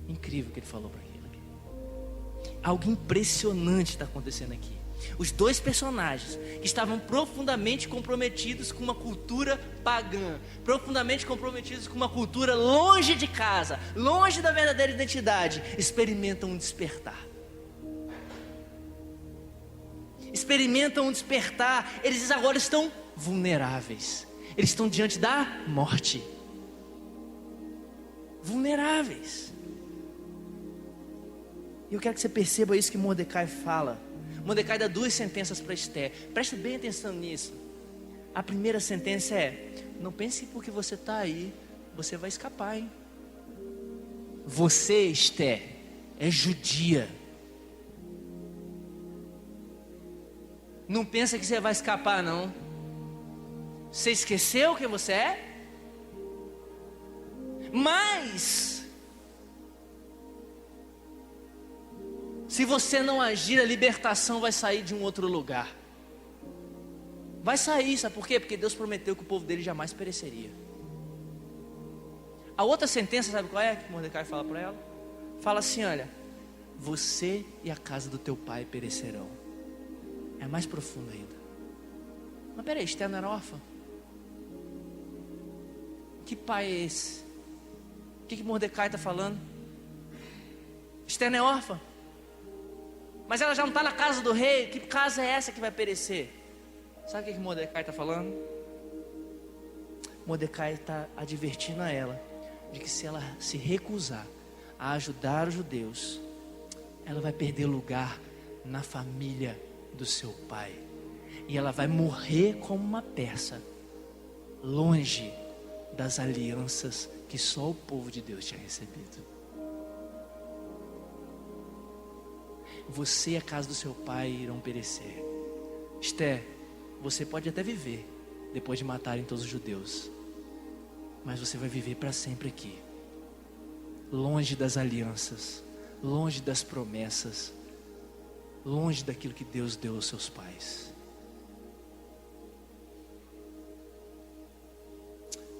Incrível o que ele falou para aquilo aqui. Algo impressionante está acontecendo aqui. Os dois personagens que estavam profundamente comprometidos com uma cultura pagã, profundamente comprometidos com uma cultura longe de casa, longe da verdadeira identidade, experimentam um despertar. Experimentam um despertar. Eles agora estão vulneráveis. Eles estão diante da morte. Vulneráveis. E eu quero que você perceba isso que Mordecai fala. Mordecai dá duas sentenças para Esther. Preste bem atenção nisso. A primeira sentença é: não pense porque você está aí, você vai escapar, hein? Você, Esther, é judia. Não pensa que você vai escapar, não. Você esqueceu quem você é? Mas se você não agir, a libertação vai sair de um outro lugar. Vai sair, sabe por quê? Porque Deus prometeu que o povo dele jamais pereceria. A outra sentença, sabe qual é que Mordecai fala para ela? Fala assim, olha, você e a casa do teu pai perecerão. É mais profundo ainda. Mas peraí, Esther não era órfã? Que pai é esse? O que Mordecai está falando? Esther não é órfã? Mas ela já não está na casa do rei. Que casa é essa que vai perecer? Sabe o que Mordecai está falando? Mordecai está advertindo a ela de que se ela se recusar a ajudar os judeus, ela vai perder lugar na família do seu pai. E ela vai morrer como uma persa, longe das alianças que só o povo de Deus tinha recebido. Você e a casa do seu pai irão perecer. Esther, você pode até viver depois de matarem todos os judeus, mas você vai viver para sempre aqui, longe das alianças, longe das promessas, longe daquilo que Deus deu aos seus pais.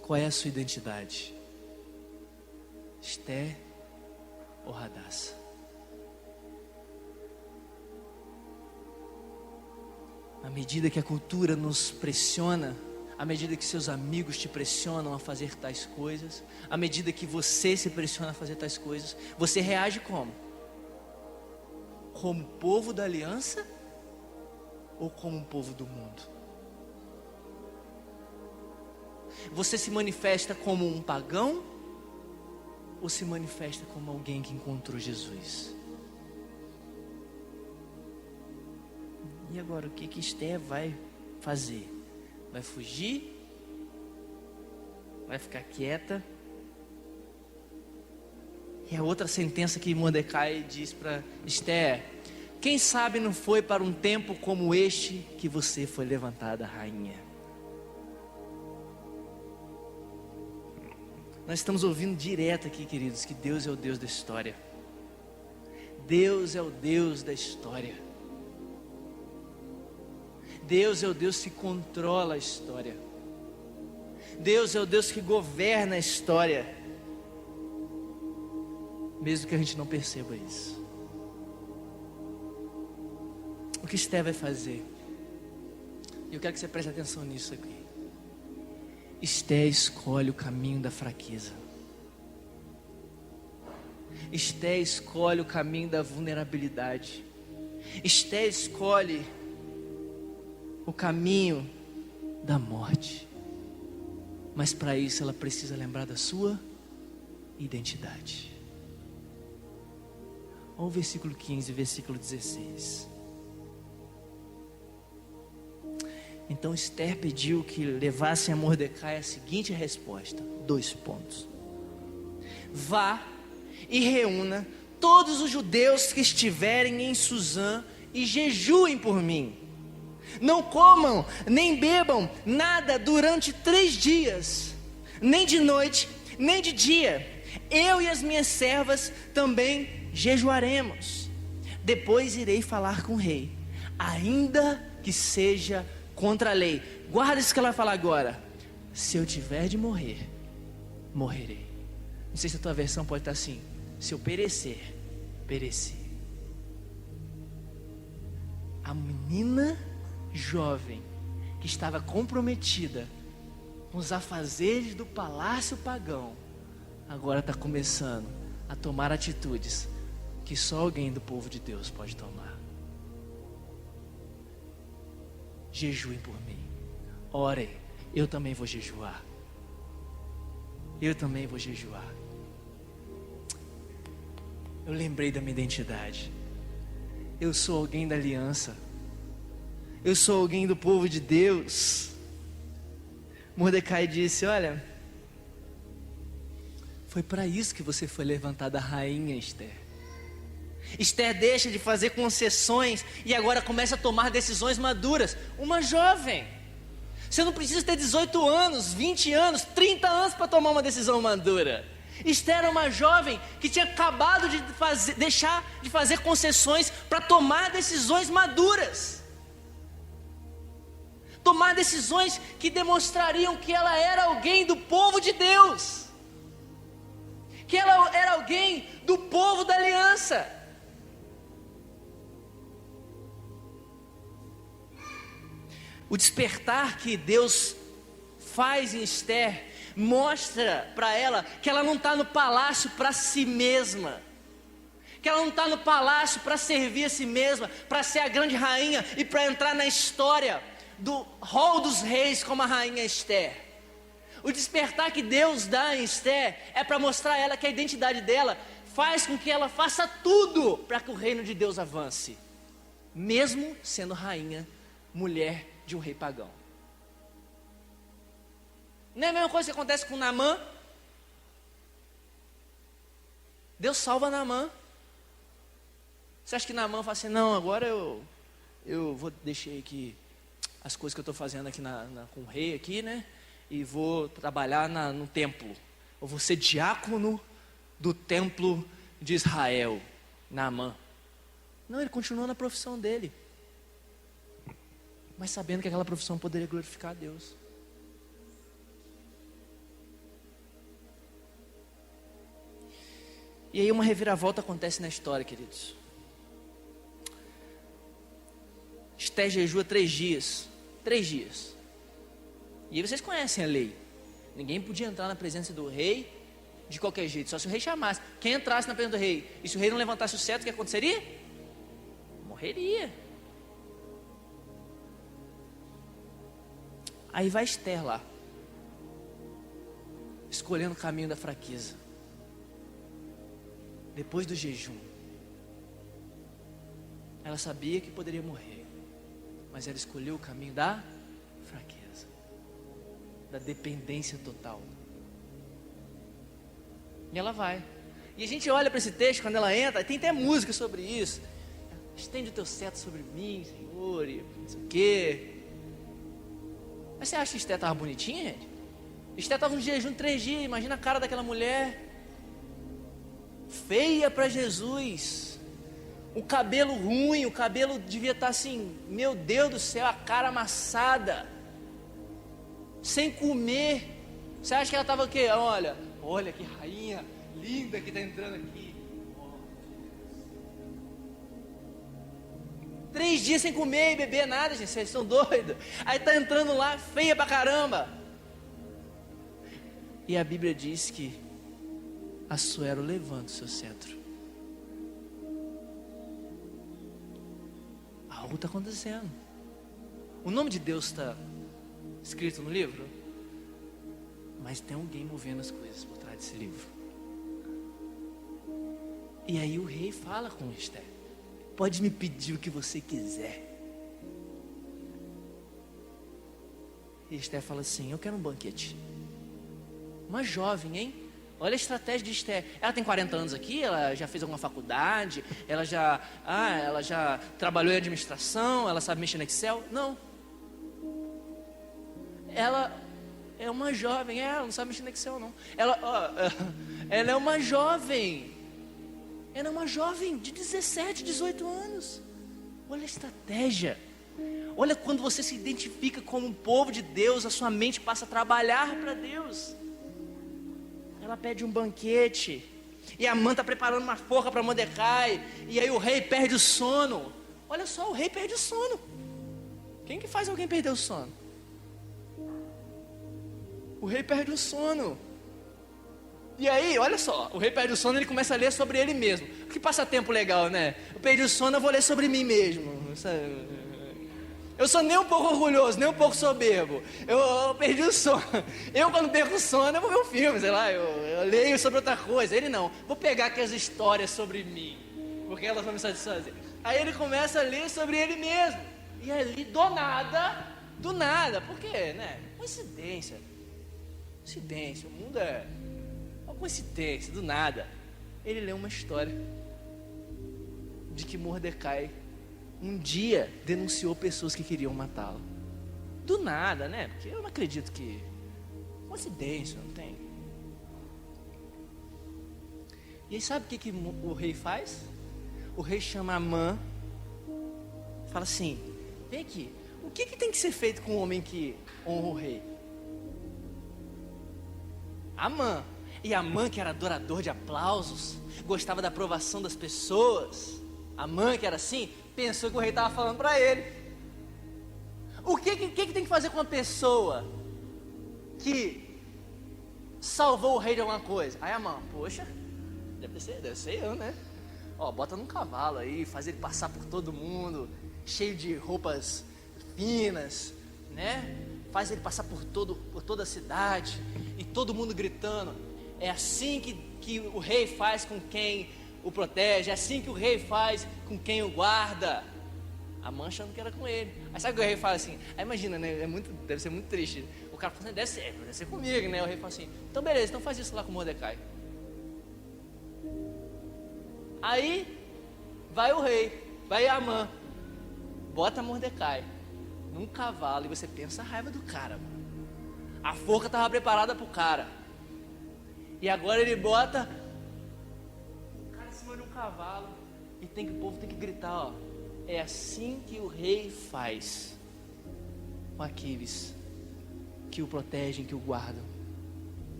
Qual é a sua identidade? Esther ou Hadassah? À medida que a cultura nos pressiona, à medida que seus amigos te pressionam a fazer tais coisas, à medida que você se pressiona a fazer tais coisas, você reage como? Como povo da aliança ou como um povo do mundo? Você se manifesta como um pagão ou se manifesta como alguém que encontrou Jesus? E agora, o que Esther vai fazer? Vai fugir? Vai ficar quieta? E a outra sentença que Mordecai diz para Esther: quem sabe não foi para um tempo como este que você foi levantada rainha? Nós estamos ouvindo direto aqui, queridos, que Deus é o Deus da história. Deus é o Deus da história. Deus é o Deus que controla a história. Deus é o Deus que governa a história, mesmo que a gente não perceba isso. O que Esther vai fazer? E eu quero que você preste atenção nisso aqui. Esther escolhe o caminho da fraqueza. Esther escolhe o caminho da vulnerabilidade. Esther escolhe o caminho da morte. Mas para isso ela precisa lembrar da sua identidade. Olha o versículo 15, versículo 16. Então Esther pediu que levassem a Mordecai a seguinte resposta. 2 pontos. Vá e reúna todos os judeus que estiverem em Suzã e jejuem por mim. Não comam, nem bebam nada durante 3 dias, nem de noite, nem de dia. Eu e as minhas servas também jejuaremos. Depois irei falar com o rei, ainda que seja contra a lei. Guarda isso que ela vai falar agora. Se eu tiver de morrer, morrerei. Não sei se a tua versão pode estar assim: se eu perecer, pereci. A menina jovem que estava comprometida com os afazeres do palácio pagão, agora está começando a tomar atitudes que só alguém do povo de Deus pode tomar. Jejuem por mim, orem, eu também vou jejuar. Eu também vou jejuar. Eu lembrei da minha identidade. Eu sou alguém da aliança. Eu sou alguém do povo de Deus. Mordecai disse: olha, foi para isso que você foi levantada rainha, Esther. Esther deixa de fazer concessões e agora começa a tomar decisões maduras. Uma jovem. Você não precisa ter 18 anos, 20 anos, 30 anos para tomar uma decisão madura. Esther era uma jovem que tinha acabado de deixar de fazer concessões para tomar decisões maduras. Tomar decisões que demonstrariam que ela era alguém do povo de Deus. que ela era alguém do povo da aliança. O despertar que Deus faz em Esther mostra para ela que ela não está no palácio para si mesma, que ela não está no palácio para servir a si mesma, para ser a grande rainha e para entrar na história do rol dos reis como a rainha Esther. O despertar que Deus dá em Esther é para mostrar a ela que a identidade dela faz com que ela faça tudo para que o reino de Deus avance, mesmo sendo rainha, mulher de um rei pagão. Não é a mesma coisa que acontece com Naamã? Deus salva Naamã. Você acha que Naamã fala assim, não, agora eu vou deixar aqui as coisas que eu estou fazendo aqui com o rei aqui, né? E vou trabalhar no templo. Eu vou ser diácono do templo de Israel. Naamã. Não, ele continuou na profissão dele, mas sabendo que aquela profissão poderia glorificar a Deus. E aí uma reviravolta acontece na história, queridos. Esther jejua 3 dias. 3 dias. E aí vocês conhecem a lei. Ninguém podia entrar na presença do rei de qualquer jeito, só se o rei chamasse. Quem entrasse na presença do rei, e se o rei não levantasse o cetro, o que aconteceria? Morreria. Aí vai Esther lá, escolhendo o caminho da fraqueza. Depois do jejum, ela sabia que poderia morrer, mas ela escolheu o caminho da fraqueza, da dependência total. E ela vai. E a gente olha para esse texto, quando ela entra, tem até música sobre isso. Estende o teu cetro sobre mim, Senhor, e não sei o quê. Mas você acha que Esther estava bonitinha, gente? Esther estava no jejum 3 dias, imagina a cara daquela mulher. Feia para Jesus. O cabelo ruim, o cabelo devia estar assim, meu Deus do céu, a cara amassada. Sem comer. Você acha que ela estava o quê? Olha que rainha linda que está entrando aqui. 3 dias sem comer e beber nada, gente, vocês são doidos. Aí está entrando lá, feia pra caramba. E a Bíblia diz que Assuero levanta o seu cetro. Algo está acontecendo. O nome de Deus está escrito no livro, mas tem alguém movendo as coisas por trás desse livro. E aí o rei fala com Esther: pode me pedir o que você quiser. E Esther fala assim: eu quero um banquete. Uma jovem, hein? Olha a estratégia de Esther. Ela tem 40 anos aqui, ela já fez alguma faculdade, ela já trabalhou em administração, ela sabe mexer no Excel. Não. Ela é uma jovem, ela não sabe mexer no Excel não. Ela é uma jovem. Ela é uma jovem de 17, 18 anos. Olha a estratégia. Olha, quando você se identifica como um povo de Deus, a sua mente passa a trabalhar para Deus. Ela pede um banquete, e Amã está preparando uma forca para Mordecai, e aí o rei perde o sono. Olha só, o rei perde o sono. Quem que faz alguém perder o sono? O rei perde o sono. E aí, olha só, o rei perde o sono, ele começa a ler sobre ele mesmo. Que passatempo legal, né? Eu perdi o sono, eu vou ler sobre mim mesmo, sabe? Eu sou nem um pouco orgulhoso, nem um pouco soberbo. Eu perdi o sono. Eu, quando perco o sono, eu vou ver um filme, sei lá, eu leio sobre outra coisa. Ele não, vou pegar aqui as histórias sobre mim, porque elas vão me satisfazer. Aí ele começa a ler sobre ele mesmo. E ali, do nada, por quê, né? Coincidência, o mundo é uma coincidência, do nada. Ele lê uma história de que Mordecai um dia denunciou pessoas que queriam matá-lo. Do nada, né? Porque eu não acredito que... coincidência, não tem. E aí sabe o que o rei faz? O rei chama Amã, fala assim: vem aqui, o que tem que ser feito com um homem que honra o rei? Amã E Amã, que era adorador de aplausos, gostava da aprovação das pessoas, Amã, que era assim, pensou que o rei estava falando para ele. O que tem que fazer com uma pessoa que salvou o rei de alguma coisa? Aí Amã, poxa, deve ser eu, né? Ó, bota num cavalo aí, faz ele passar por todo mundo, cheio de roupas finas, né? Faz ele passar por toda a cidade, e todo mundo gritando. É assim que o rei faz com quem o protege, é assim que o rei faz com quem o guarda. Amã achando que era com ele. Aí sabe o que o rei fala assim? Aí imagina, né? Deve ser muito triste. O cara fala assim, deve ser comigo, né? O rei fala assim, então beleza, então faz isso lá com Mordecai. Aí vai o rei, vai Amã, bota Mordecai num cavalo, e você pensa a raiva do cara, mano. A forca estava preparada pro cara, e agora ele bota o cara em cima de um cavalo, e o povo tem que gritar, ó, é assim que o rei faz com aqueles que o protegem, que o guardam,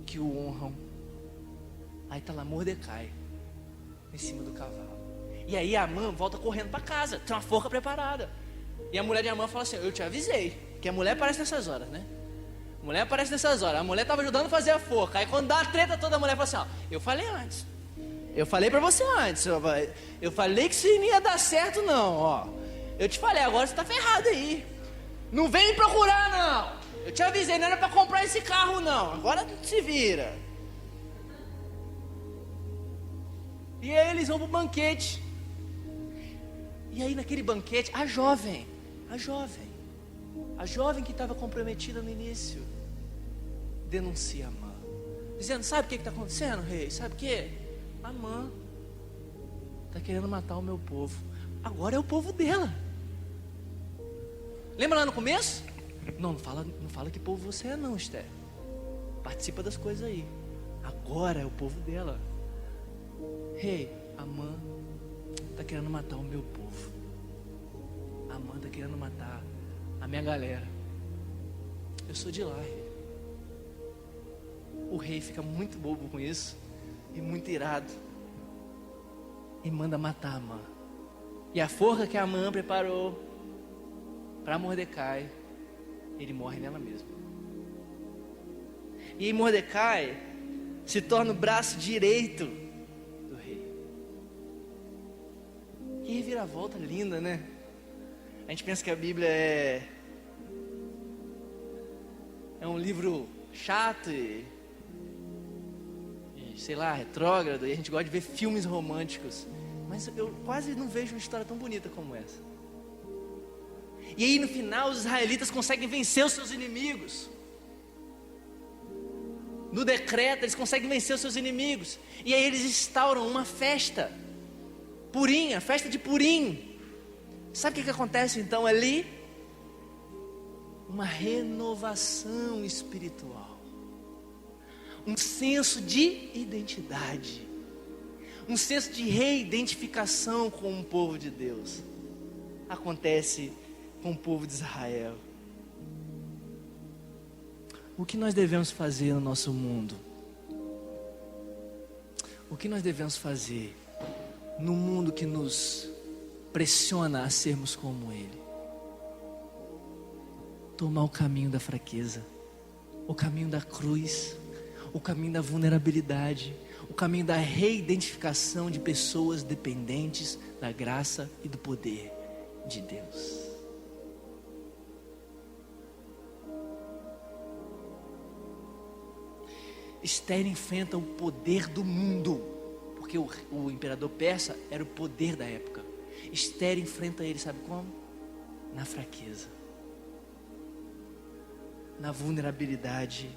que o honram. Aí tá lá Mordecai em cima do cavalo. E aí Amã volta correndo para casa, tem uma forca preparada. E a mulher de Amã fala assim, eu te avisei, que a mulher aparece nessas horas, né? A mulher aparece nessas horas, a mulher estava ajudando a fazer a forca. Aí quando dá a treta toda, a mulher fala assim, ó, eu falei antes, eu falei para você antes, eu falei que isso não ia dar certo não, ó. Eu te falei, agora você tá ferrado aí. Não vem me procurar não. Eu te avisei, não era para comprar esse carro não, agora se vira. E aí eles vão pro banquete. E aí naquele banquete, a jovem que estava comprometida no início, denuncia Amã, dizendo, sabe o que está acontecendo, rei? Sabe o que? Amã está querendo matar o meu povo. Agora é o povo dela. Lembra lá no começo? Não fala que povo você é não, Esther. Participa das coisas aí. Agora é o povo dela. Rei, Amã está querendo matar o meu povo. Amã está querendo matar a minha galera. Eu sou de lá, rei. O rei fica muito bobo com isso e muito irado, e manda matar Amã. E a forca que Amã preparou para Mordecai, ele morre nela mesma. E aí Mordecai se torna o braço direito do rei. Que reviravolta linda, né? A gente pensa que a Bíblia é um livro chato e sei lá, retrógrado, e a gente gosta de ver filmes românticos, mas eu quase não vejo uma história tão bonita como essa. E aí no final os israelitas conseguem vencer os seus inimigos. No decreto eles conseguem vencer os seus inimigos, e aí eles instauram uma festa Purim, a festa de Purim. Sabe o que acontece então ali? Uma renovação espiritual, um senso de identidade, um senso de reidentificação com o povo de Deus. Acontece com o povo de Israel. O que nós devemos fazer no nosso mundo? O que nós devemos fazer no mundo que nos pressiona a sermos como Ele? Tomar o caminho da fraqueza, o caminho da cruz, o caminho da vulnerabilidade, o caminho da reidentificação de pessoas dependentes da graça e do poder de Deus. Esther enfrenta o poder do mundo, porque o imperador persa era o poder da época. Esther enfrenta ele, sabe como? Na fraqueza, na vulnerabilidade,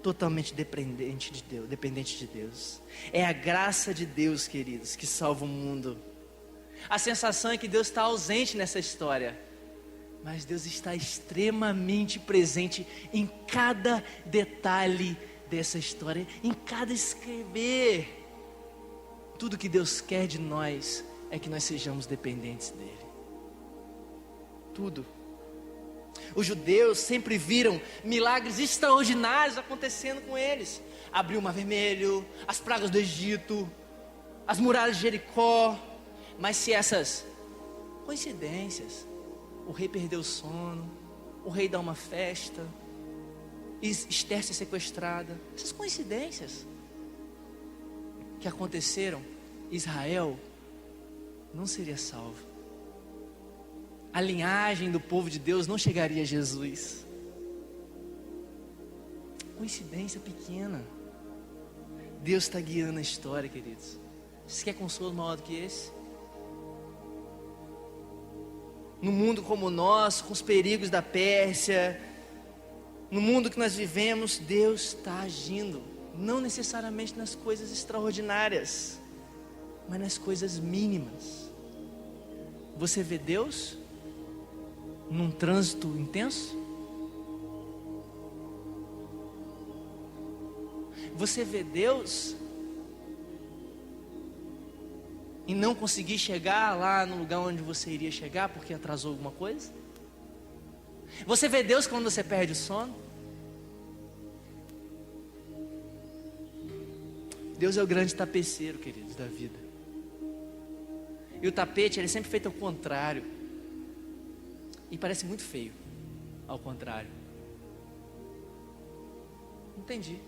totalmente dependente de Deus. É a graça de Deus, queridos, que salva o mundo. A sensação é que Deus está ausente nessa história, mas Deus está extremamente presente em cada detalhe dessa história, em cada escrever. Tudo que Deus quer de nós é que nós sejamos dependentes dele. Tudo. Os judeus sempre viram milagres extraordinários acontecendo com eles. abriu o Mar Vermelho, as pragas do Egito, as muralhas de Jericó. Mas se essas coincidências, o rei perdeu o sono, o rei dá uma festa, Esther ser sequestrada, essas coincidências que aconteceram, Israel não seria salvo. A linhagem do povo de Deus não chegaria a Jesus. Coincidência pequena. Deus está guiando a história, queridos. Você quer consolo maior do que esse? No mundo como o nosso, com os perigos da Pérsia, no mundo que nós vivemos, Deus está agindo. Não necessariamente nas coisas extraordinárias, mas nas coisas mínimas. Você vê Deus num trânsito intenso? Você vê Deus e não conseguir chegar lá no lugar onde você iria chegar porque atrasou alguma coisa? Você vê Deus quando você perde o sono? Deus é o grande tapeceiro, queridos, da vida. E o tapete, ele é sempre feito ao contrário. E parece muito feio ao contrário. Entendi.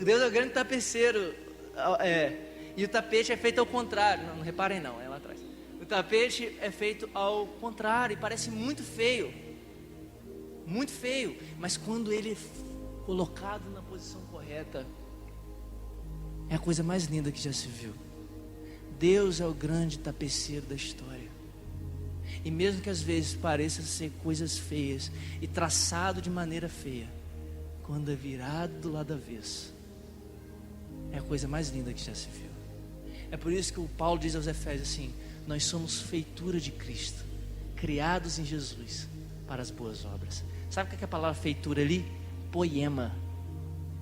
Deus é o grande tapeceiro. E o tapete é feito ao contrário. Não reparem não, é lá atrás. O tapete é feito ao contrário e parece muito feio. Muito feio. Mas quando ele é colocado na posição correta, é a coisa mais linda que já se viu. Deus é o grande tapeceiro da história. E mesmo que às vezes pareça ser coisas feias e traçado de maneira feia, quando é virado do lado avesso, é a coisa mais linda que já se viu. É por isso que o Paulo diz aos Efésios assim: nós somos feitura de Cristo, criados em Jesus para as boas obras. Sabe o que é a palavra feitura ali? Poema,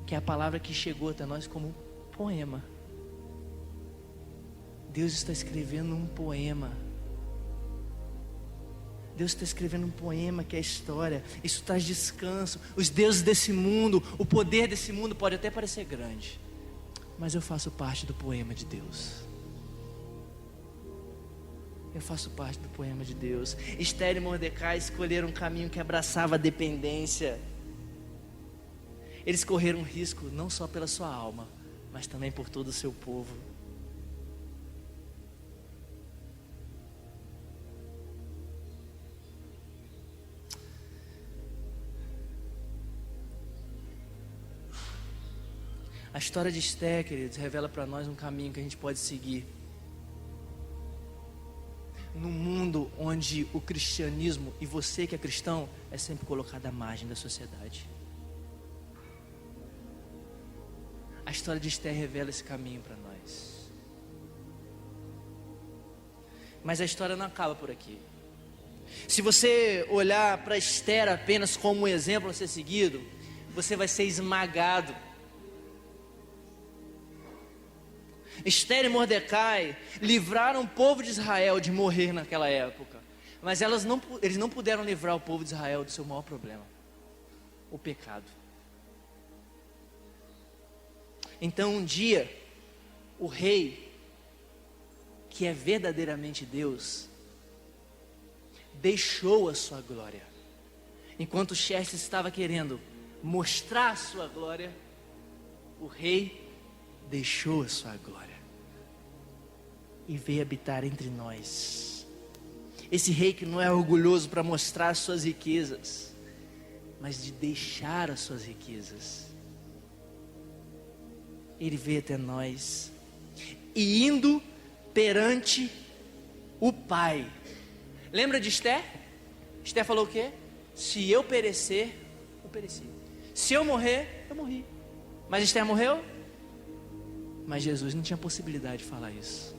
que é a palavra que chegou até nós como poema. Deus está escrevendo um poema. Deus está escrevendo um poema que é a história. Isso traz descanso. Os deuses desse mundo, o poder desse mundo pode até parecer grande, mas eu faço parte do poema de Deus. Eu faço parte do poema de Deus. Esther e Mordecai escolheram um caminho que abraçava a dependência. Eles correram risco não só pela sua alma, mas também por todo o seu povo. A história de Esther, queridos, revela para nós um caminho que a gente pode seguir. Num mundo onde o cristianismo, e você que é cristão, é sempre colocado à margem da sociedade. A história de Esther revela esse caminho para nós. Mas a história não acaba por aqui. Se você olhar para Esther apenas como um exemplo a ser seguido, você vai ser esmagado. Esther e Mordecai livraram o povo de Israel de morrer naquela época, mas eles não puderam livrar o povo de Israel do seu maior problema, o pecado. Então um dia, o rei, que é verdadeiramente Deus, deixou a sua glória. Enquanto Xerxes estava querendo mostrar a sua glória, o rei deixou a sua glória e veio habitar entre nós. Esse rei que não é orgulhoso para mostrar as suas riquezas, mas de deixar as suas riquezas. Ele veio até nós e indo perante o Pai. Lembra de Esther? Esther falou o quê? Se eu perecer, eu pereci. Se eu morrer, eu morri. Mas Esther morreu? Mas Jesus não tinha possibilidade de falar isso.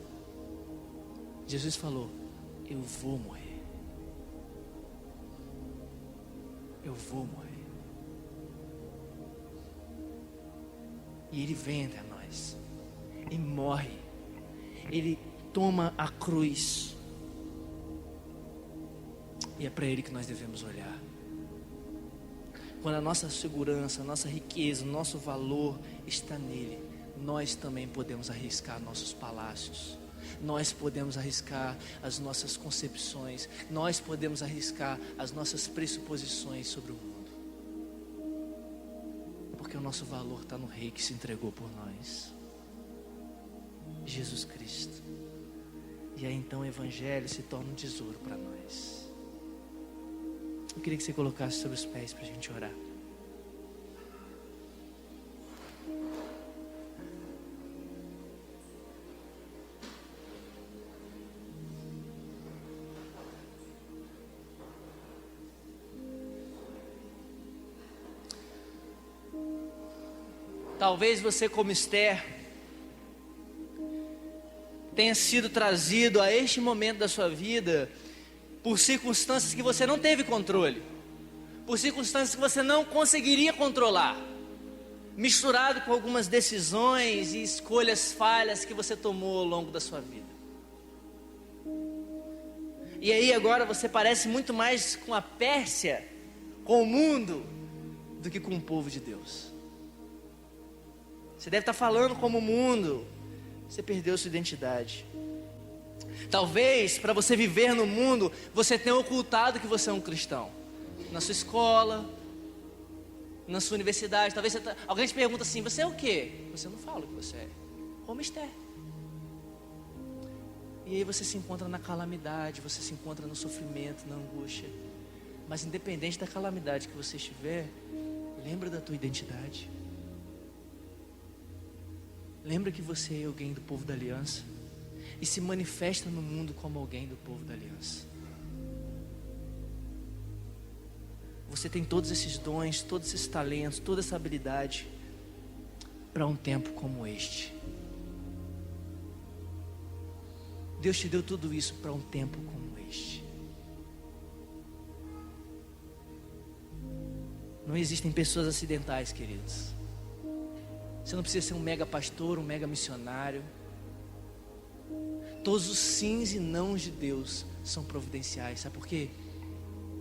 Jesus falou: eu vou morrer. Eu vou morrer. E Ele vem até nós e morre. Ele toma a cruz. E é para Ele que nós devemos olhar. quando a nossa segurança, a nossa riqueza, o nosso valor está nele, nós também podemos arriscar nossos palácios, nós podemos arriscar as nossas concepções, nós podemos arriscar as nossas pressuposições sobre o mundo, porque o nosso valor está no Rei que se entregou por nós, Jesus Cristo. E aí então o Evangelho se torna um tesouro para nós. Eu queria que você colocasse sobre os pés para a gente orar. Talvez você, como Esther, tenha sido trazido a este momento da sua vida por circunstâncias que você não teve controle, por circunstâncias que você não conseguiria controlar, misturado com algumas decisões e escolhas falhas que você tomou ao longo da sua vida. E aí agora você parece muito mais com a Pérsia, com o mundo, do que com o povo de Deus. Você deve estar falando como o mundo. Você perdeu sua identidade. Talvez para você viver no mundo, você tenha ocultado que você é um cristão. Na sua escola, na sua universidade. Talvez alguém te pergunta assim: você é o quê? Você não fala o que você é. Como Esther. E aí você se encontra na calamidade, você se encontra no sofrimento, na angústia. Mas independente da calamidade que você estiver, lembra da tua identidade. Lembra que você é alguém do povo da aliança e se manifesta no mundo como alguém do povo da aliança. Você tem todos esses dons, todos esses talentos, toda essa habilidade para um tempo como este. Deus te deu tudo isso para um tempo como este. Não existem pessoas acidentais, queridos. Você não precisa ser um mega pastor, um mega missionário. Todos os sims e nãos de Deus são providenciais. Sabe por quê?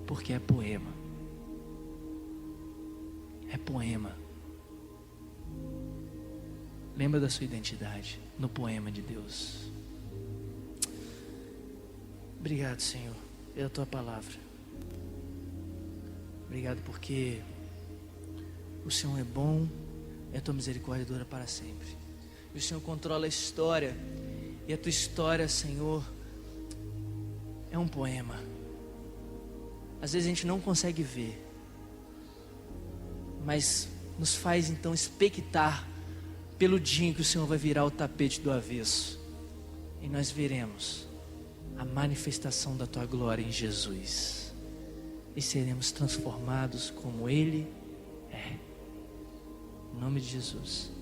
Porque é poema. É poema. Lembra da sua identidade no poema de Deus. Obrigado, Senhor, pela tua palavra. Obrigado porque o Senhor é bom e a tua misericórdia dura para sempre. E o Senhor controla a história. E a tua história, Senhor, é um poema. Às vezes a gente não consegue ver, mas nos faz então expectar pelo dia em que o Senhor vai virar o tapete do avesso. E nós veremos a manifestação da tua glória em Jesus. E seremos transformados como Ele é. Em nome de Jesus.